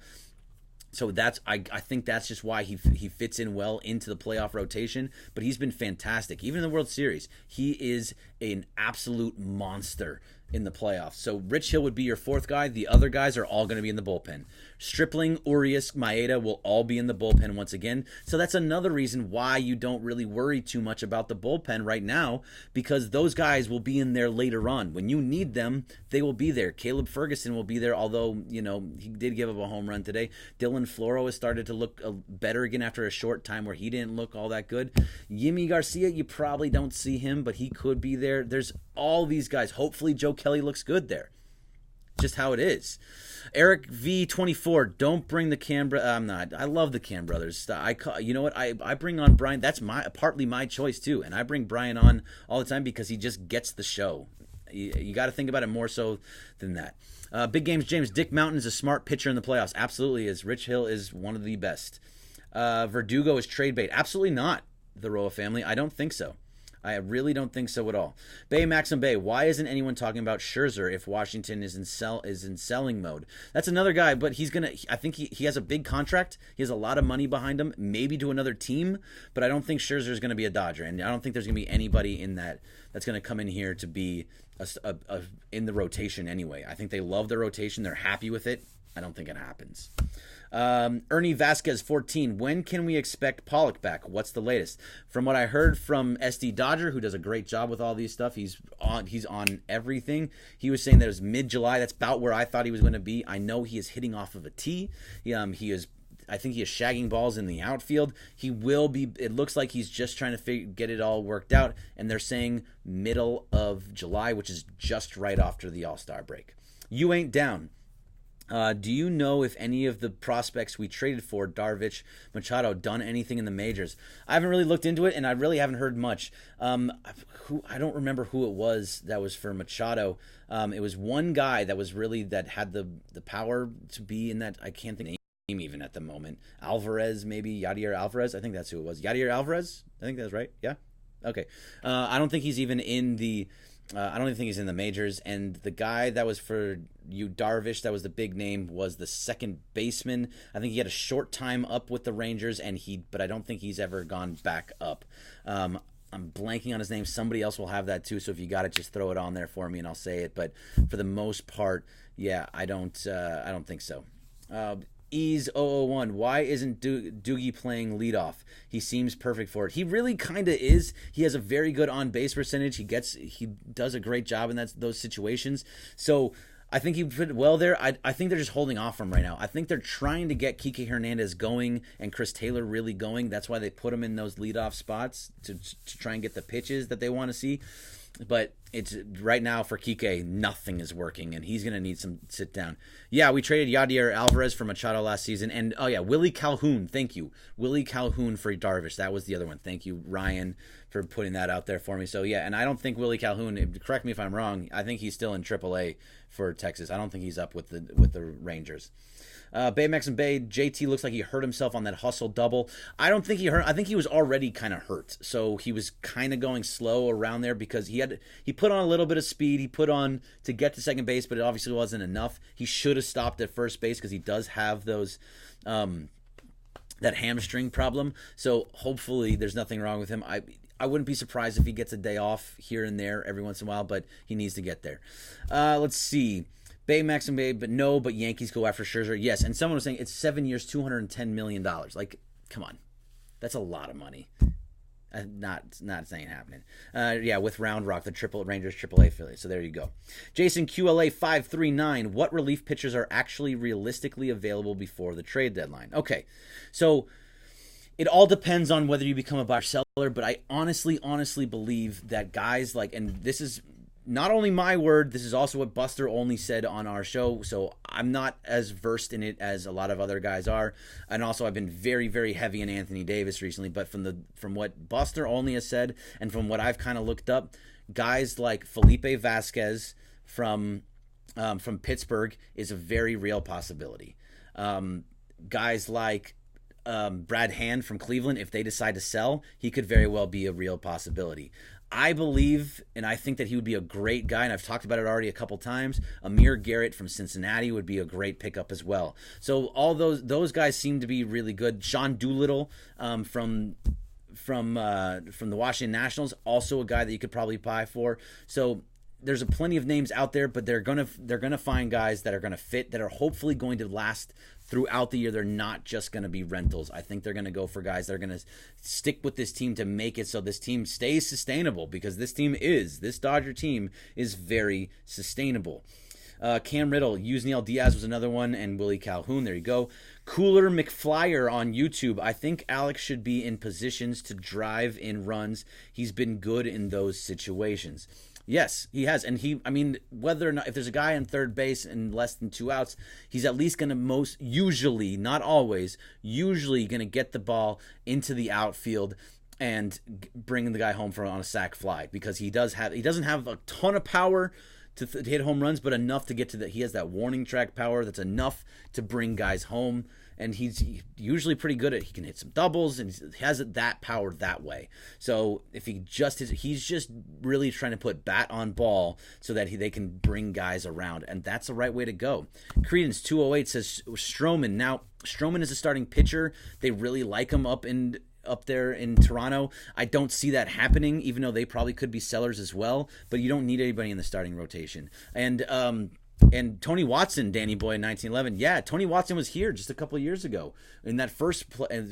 Speaker 1: So I think that's just why he fits in well into the playoff rotation. But he's been fantastic. Even in the World Series, he is an absolute monster in the playoffs. So Rich Hill would be your fourth guy. The other guys are all going to be in the bullpen. Stripling, Urias, Maeda will all be in the bullpen once again. So that's another reason why you don't really worry too much about the bullpen right now, because those guys will be in there later on. When you need them, they will be there. Caleb Ferguson will be there, although, he did give up a home run today. Dylan Floro has started to look better again after a short time where he didn't look all that good. Yimi Garcia, you probably don't see him, but he could be there. There's all these guys. Hopefully Joe Kelly looks good there. Just how it is. Eric V24, don't bring the Cam. I'm not. I love the Cam brothers. You know what? I bring on Brian. That's partly my choice too, and I bring Brian on all the time because he just gets the show. You got to think about it more so than that. Big Games James, Dick Mountain is a smart pitcher in the playoffs. Absolutely is. Rich Hill is one of the best. Verdugo is trade bait. Absolutely not. The Roa family. I don't think so. I really don't think so at all. Bay Maxim Bay, why isn't anyone talking about Scherzer if Washington is in selling mode? That's another guy, but I think he has a big contract. He has a lot of money behind him, maybe to another team, but I don't think Scherzer is going to be a Dodger, and I don't think there's going to be anybody in that's going to come in here to be in the rotation anyway. I think they love the rotation. They're happy with it. I don't think it happens. Ernie Vasquez 14, when can we expect Pollock back? What's the latest? From what I heard from SD Dodger, who does a great job with all these stuff, he's on everything. He was saying that it was mid-July. That's about where I thought he was going to be. I know he is hitting off of a tee. I think he is shagging balls in the outfield. He will be. It looks like he's just trying to get it all worked out, and they're saying middle of July, which is just right after the All-Star break. You ain't down. Do you know if any of the prospects we traded for, Darvish, Machado, done anything in the majors? I haven't really looked into it, and I really haven't heard much. I don't remember who it was that was for Machado. It was one guy that had the power to be in that. I can't think of the name even at the moment. Alvarez, maybe Yadier Alvarez. I think that's who it was. Yadier Alvarez. I think that's right. Yeah. Okay. I don't think he's even in the I don't even think he's in the majors. And the guy that was for you, Darvish, that was the big name, was the second baseman. I think he had a short time up with the Rangers, but I don't think he's ever gone back up. I'm blanking on his name. Somebody else will have that too. So if you got it, just throw it on there for me and I'll say it. But for the most part, yeah, I don't think so. Ease001, why isn't Doogie playing leadoff? He seems perfect for it. He really kind of is. He has a very good on base percentage. He does a great job in those situations. So I think he fit well there. I think they're just holding off from right now. I think they're trying to get Kike Hernandez going and Chris Taylor really going. That's why they put him in those leadoff spots to try and get the pitches that they want to see. But it's right now for Kike, nothing is working, and he's going to need some sit down. Yeah, we traded Yadier Alvarez for Machado last season, and Willie Calhoun. Thank you, Willie Calhoun for Darvish. That was the other one. Thank you, Ryan, for putting that out there for me. So yeah, and I don't think Willie Calhoun. Correct me if I'm wrong. I think he's still in AAA for Texas. I don't think he's up with the Rangers. Baymax and Bay, JT looks like he hurt himself on that hustle double. I don't think he hurt. I think he was already kind of hurt. So he was kind of going slow around there because he put on a little bit of speed. He put on to get to second base, but it obviously wasn't enough. He should have stopped at first base because he does have those that hamstring problem. So hopefully there's nothing wrong with him. I wouldn't be surprised if he gets a day off here and there every once in a while, but he needs to get there. Let's see. Baymax and Bay, but Yankees go after Scherzer. Yes, and someone was saying it's 7 years, $210 million. Like, come on. That's a lot of money. Not saying happening. With Round Rock, the Rangers AAA affiliate. So there you go. Jason QLA 539. What relief pitchers are actually realistically available before the trade deadline? Okay, so it all depends on whether you become a buyer or seller, but I honestly believe that guys like, and this is not only my word, this is also what Buster Olney said on our show, so I'm not as versed in it as a lot of other guys are. And also I've been very, very heavy in Anthony Davis recently, but from what Buster Olney has said and from what I've kind of looked up, guys like Felipe Vasquez from Pittsburgh is a very real possibility. Guys like Brad Hand from Cleveland, if they decide to sell, he could very well be a real possibility. I believe, and I think that he would be a great guy, and I've talked about it already a couple times. Amir Garrett from Cincinnati would be a great pickup as well. So all those guys seem to be really good. Sean Doolittle from the Washington Nationals, also a guy that you could probably buy for. So there's plenty of names out there, but they're gonna find guys that are gonna fit, that are hopefully going to last throughout the year. They're not just going to be rentals. I think they're going to go for guys that are going to stick with this team to make it so this team stays sustainable, because this Dodger team is very sustainable. Cam Riddle, Yusniel Diaz was another one, and Willie Calhoun. There you go. Cooler McFlyer on YouTube. I think Alex should be in positions to drive in runs. He's been good in those situations. Yes, he has. And whether or not, if there's a guy on third base and less than 2 outs, he's at least going to usually, not always, usually going to get the ball into the outfield and bring the guy home on a sac fly, because he doesn't have a ton of power to hit home runs, but enough to get he has that warning track power that's enough to bring guys home. And he's usually pretty good he can hit some doubles, and he has that power that way. So if he's just really trying to put bat on ball so that they can bring guys around, and that's the right way to go. Credence 208 says Stroman. Now, Stroman is a starting pitcher. They really like him up there in Toronto. I don't see that happening, even though they probably could be sellers as well. But you don't need anybody in the starting rotation. And Tony Watson, Danny Boy in 1911. Yeah, Tony Watson was here just a couple of years ago in that first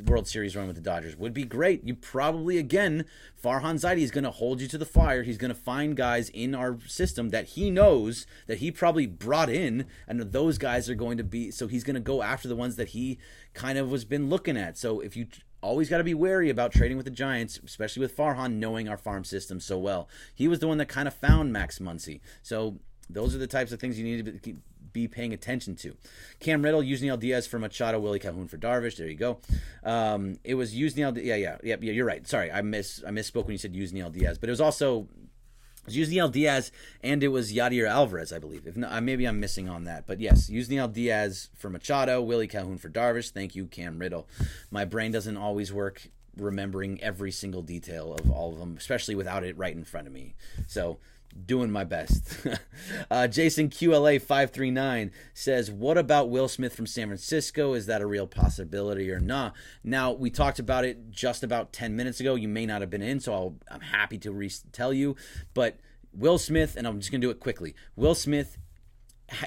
Speaker 1: World Series run with the Dodgers. Would be great. You probably, again, Farhan Zaidi is going to hold you to the fire. He's going to find guys in our system that he knows that he probably brought in, and those guys are going to be, so he's going to go after the ones that he kind of was been looking at. So if you always got to be wary about trading with the Giants, especially with Farhan knowing our farm system so well. He was the one that kind of found Max Muncy. So those are the types of things you need to be paying attention to. Cam Riddle, Yusniel Diaz for Machado, Willie Calhoun for Darvish. There you go. It was Yusniel. Yeah. You're right. Sorry, I misspoke when you said Yusniel Diaz, but it was also Yusniel Diaz, and it was Yadier Alvarez, I believe. If not, maybe I'm missing on that, but yes, Yusniel Diaz for Machado, Willie Calhoun for Darvish. Thank you, Cam Riddle. My brain doesn't always work remembering every single detail of all of them, especially without it right in front of me. So Doing my best. Jason QLA 539 says, what about Will Smith from San Francisco? Is that a real possibility or not? Now, we talked about it just about 10 minutes ago. You may not have been in, so I'm happy to tell you. But Will Smith, and I'm just going to do it quickly. Will Smith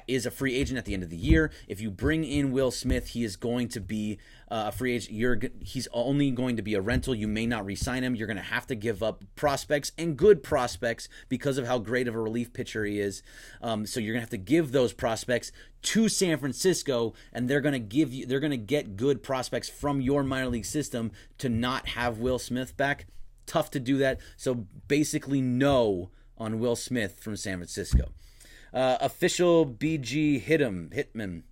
Speaker 1: is a free agent at the end of the year. If you bring in Will Smith, he is going to be a free agent. He's only going to be a rental. You may not re-sign him. You're going to have to give up prospects and good prospects because of how great of a relief pitcher he is. So you're going to have to give those prospects to San Francisco, and they're going to get good prospects from your minor league system to not have Will Smith back. Tough to do that. So basically, no on Will Smith from San Francisco. Official BG Hitman.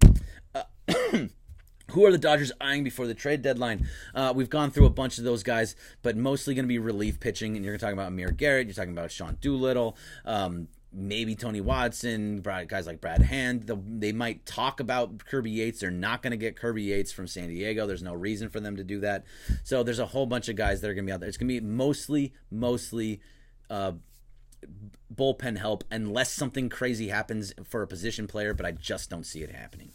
Speaker 1: Who are the Dodgers eyeing before the trade deadline? We've gone through a bunch of those guys, but mostly going to be relief pitching. And you're talking about Amir Garrett. You're talking about Sean Doolittle. Maybe Tony Watson, guys like Brad Hand. They might talk about Kirby Yates. They're not going to get Kirby Yates from San Diego. There's no reason for them to do that. So there's a whole bunch of guys that are going to be out there. It's going to be mostly bullpen help unless something crazy happens for a position player, but I just don't see it happening.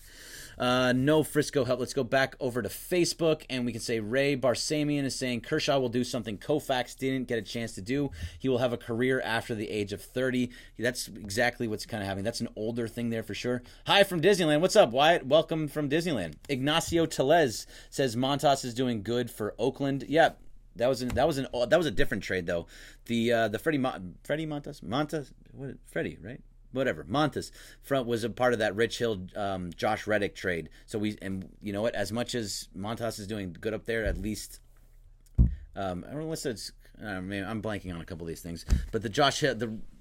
Speaker 1: No Frisco help. Let's go back over to Facebook, and we can say Ray Barsamian is saying Kershaw will do something Koufax didn't get a chance to do. He will have a career after the age of 30. That's exactly what's kind of happening. That's an older thing there for sure. Hi from Disneyland. What's up, Wyatt? Welcome from Disneyland. Ignacio Telez says Montas is doing good for Oakland. Yeah. That was a different trade though. The Freddie Montas, Freddie, right? Whatever. Montas was a part of that Rich Hill Josh Reddick trade. So and you know what? As much as Montas is doing good up there, at least unless it's I'm blanking on a couple of these things, but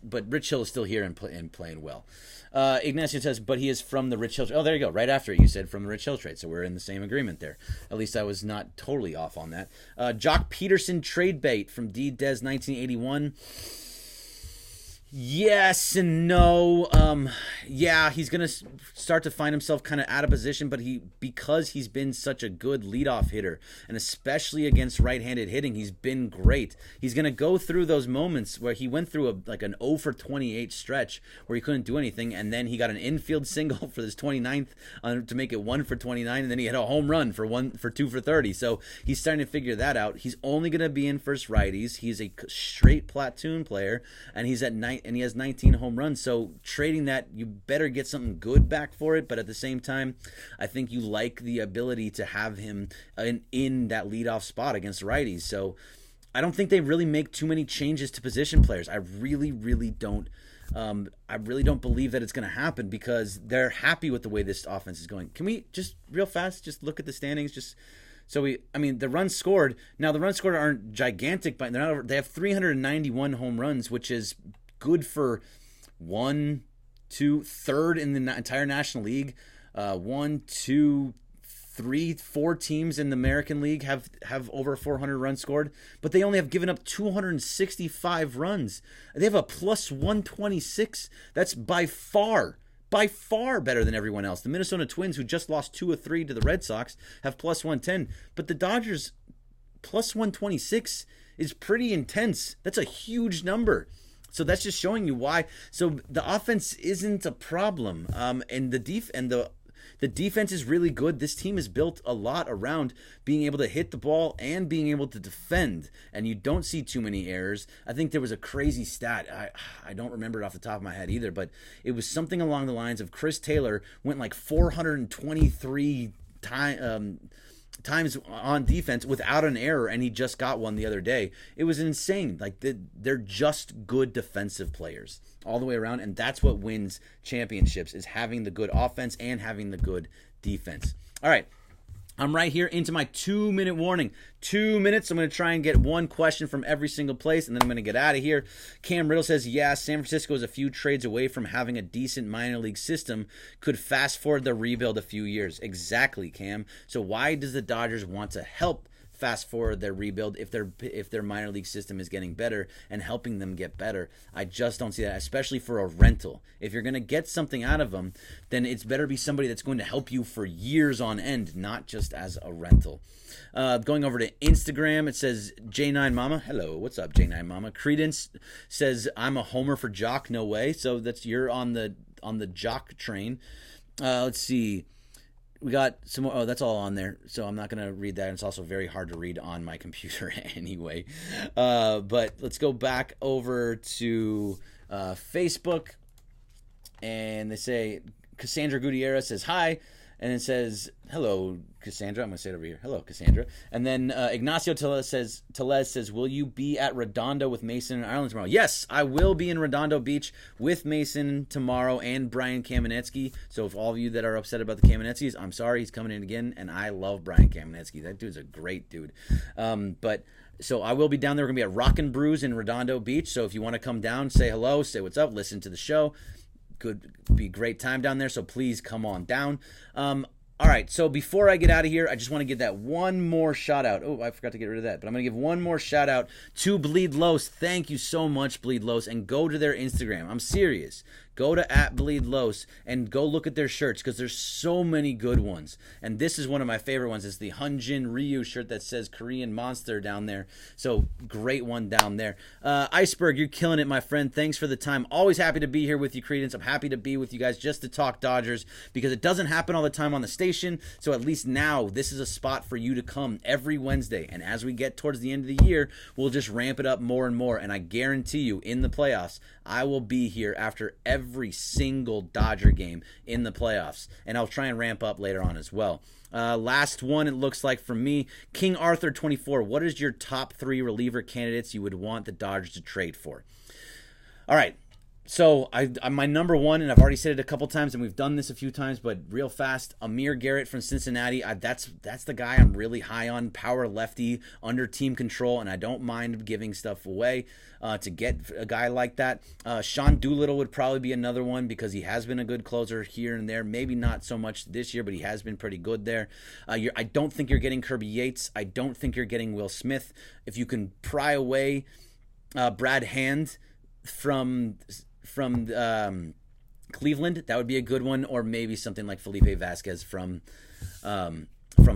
Speaker 1: but Rich Hill is still here and playing well. Ignacio says, but he is from the Rich Hill. Oh, there you go. Right after it, you said from the Rich Hill trade, so we're in the same agreement there. At least I was not totally off on that. Jock Peterson trade bait from D. Des 1981. Yes and no. Yeah, he's going to start to find himself kind of out of position, but because he's been such a good leadoff hitter, and especially against right-handed hitting, he's been great. He's going to go through those moments where he went through an 0 for 28 stretch where he couldn't do anything, and then he got an infield single for his 29th to make it 1 for 29, and then he had a home run for 2 for 30. So he's starting to figure that out. He's only going to be in first righties. He's a straight platoon player, and he's at night. And he has 19 home runs, so trading that, you better get something good back for it, but at the same time, I think you like the ability to have him in that leadoff spot against righties, so I don't think they really make too many changes to position players. I really don't believe that it's going to happen because they're happy with the way this offense is going. Can we just real fast just look at the standings? The runs scored. Now the runs scored aren't gigantic, but they have 391 home runs, which is good for 1, 2, third in the entire National League. 1, 2, 3, 4 teams in the American League have over 400 runs scored, but they only have given up 265 runs. They have a plus 126. That's by far better than everyone else. The Minnesota Twins, who just lost 2 of 3 to the Red Sox, have plus 110, but the Dodgers plus 126 is pretty intense. That's a huge number. So that's just showing you why. So the offense isn't a problem, and the defense is really good. This team is built a lot around being able to hit the ball and being able to defend, and you don't see too many errors. I think there was a crazy stat. I don't remember it off the top of my head either, but it was something along the lines of Chris Taylor went like 423 times on defense without an error, and he just got one the other day. It was insane. Like they're just good defensive players all the way around, and that's what wins championships, is having the good offense and having the good defense. All right, I'm right here into my 2-minute warning. 2 minutes. I'm going to try and get one question from every single place, and then I'm going to get out of here. Cam Riddle says, yeah, San Francisco is a few trades away from having a decent minor league system. Could fast forward the rebuild a few years. Exactly, Cam. So why does the Dodgers want to help fast forward their rebuild if their minor league system is getting better and helping them get better. I just don't see that, especially for a rental. If you're going to get something out of them, then it's better be somebody that's going to help you for years on end, not just as a rental. Going over to Instagram, it says J9 Mama. Hello, what's up, J9 Mama? Credence says I'm a homer for Jock. No way. So you're on the Jock train. Let's see. We got some more. Oh, that's all on there. So I'm not going to read that. And it's also very hard to read on my computer anyway. But let's go back over to Facebook. And they say, Cassandra Gutierrez says, hi. And it says, hello, Cassandra. I'm going to say it over here. Hello, Cassandra. And then Ignacio Telez says, will you be at Redondo with Mason and Ireland tomorrow? Yes, I will be in Redondo Beach with Mason tomorrow and Brian Kamenetsky. So if all of you that are upset about the Kamenetskys, I'm sorry. He's coming in again, and I love Brian Kamenetsky. That dude's a great dude. So I will be down there. We're going to be at Rockin' Brews in Redondo Beach. So if you want to come down, say hello, say what's up, listen to the show. Could be a great time down there, so please come on down. All right, so before I get out of here, I just want to give that one more shout out. Oh, I forgot to get rid of that, but I'm going to give one more shout out to Bleed Los. Thank you so much, Bleed Los, and go to their Instagram. I'm serious. Go to @BleedLos and go look at their shirts because there's so many good ones. And this is one of my favorite ones. It's the Hunjin Ryu shirt that says Korean Monster down there. So great one down there. Iceberg, you're killing it, my friend. Thanks for the time. Always happy to be here with you, Credence. I'm happy to be with you guys just to talk Dodgers because it doesn't happen all the time on the station. So at least now this is a spot for you to come every Wednesday. And as we get towards the end of the year, we'll just ramp it up more and more. And I guarantee you in the playoffs, I will be here after every single Dodger game in the playoffs. And I'll try and ramp up later on as well. Last one, it looks like from me, King Arthur 24. What is your top 3 reliever candidates you would want the Dodgers to trade for? All right. So I'm my number one, and I've already said it a couple times, and we've done this a few times, but real fast, Amir Garrett from Cincinnati. That's the guy I'm really high on. Power lefty, under team control, and I don't mind giving stuff away to get a guy like that. Sean Doolittle would probably be another one because he has been a good closer here and there. Maybe not so much this year, but he has been pretty good there. I don't think you're getting Kirby Yates. I don't think you're getting Will Smith. If you can pry away Brad Hand from Cleveland, that would be a good one, or maybe something like Felipe Vasquez from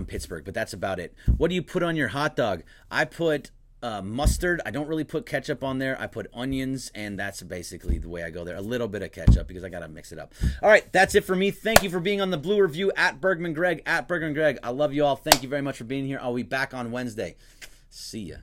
Speaker 1: Pittsburgh, but that's about it. What do you put on your hot dog? I put mustard. I don't really put ketchup on there. I put onions, and that's basically the way I go there. A little bit of ketchup because I got to mix it up. All right, that's it for me. Thank you for being on the Blue Review @BergmanGreg. I love you all. Thank you very much for being here. I'll be back on Wednesday. See ya.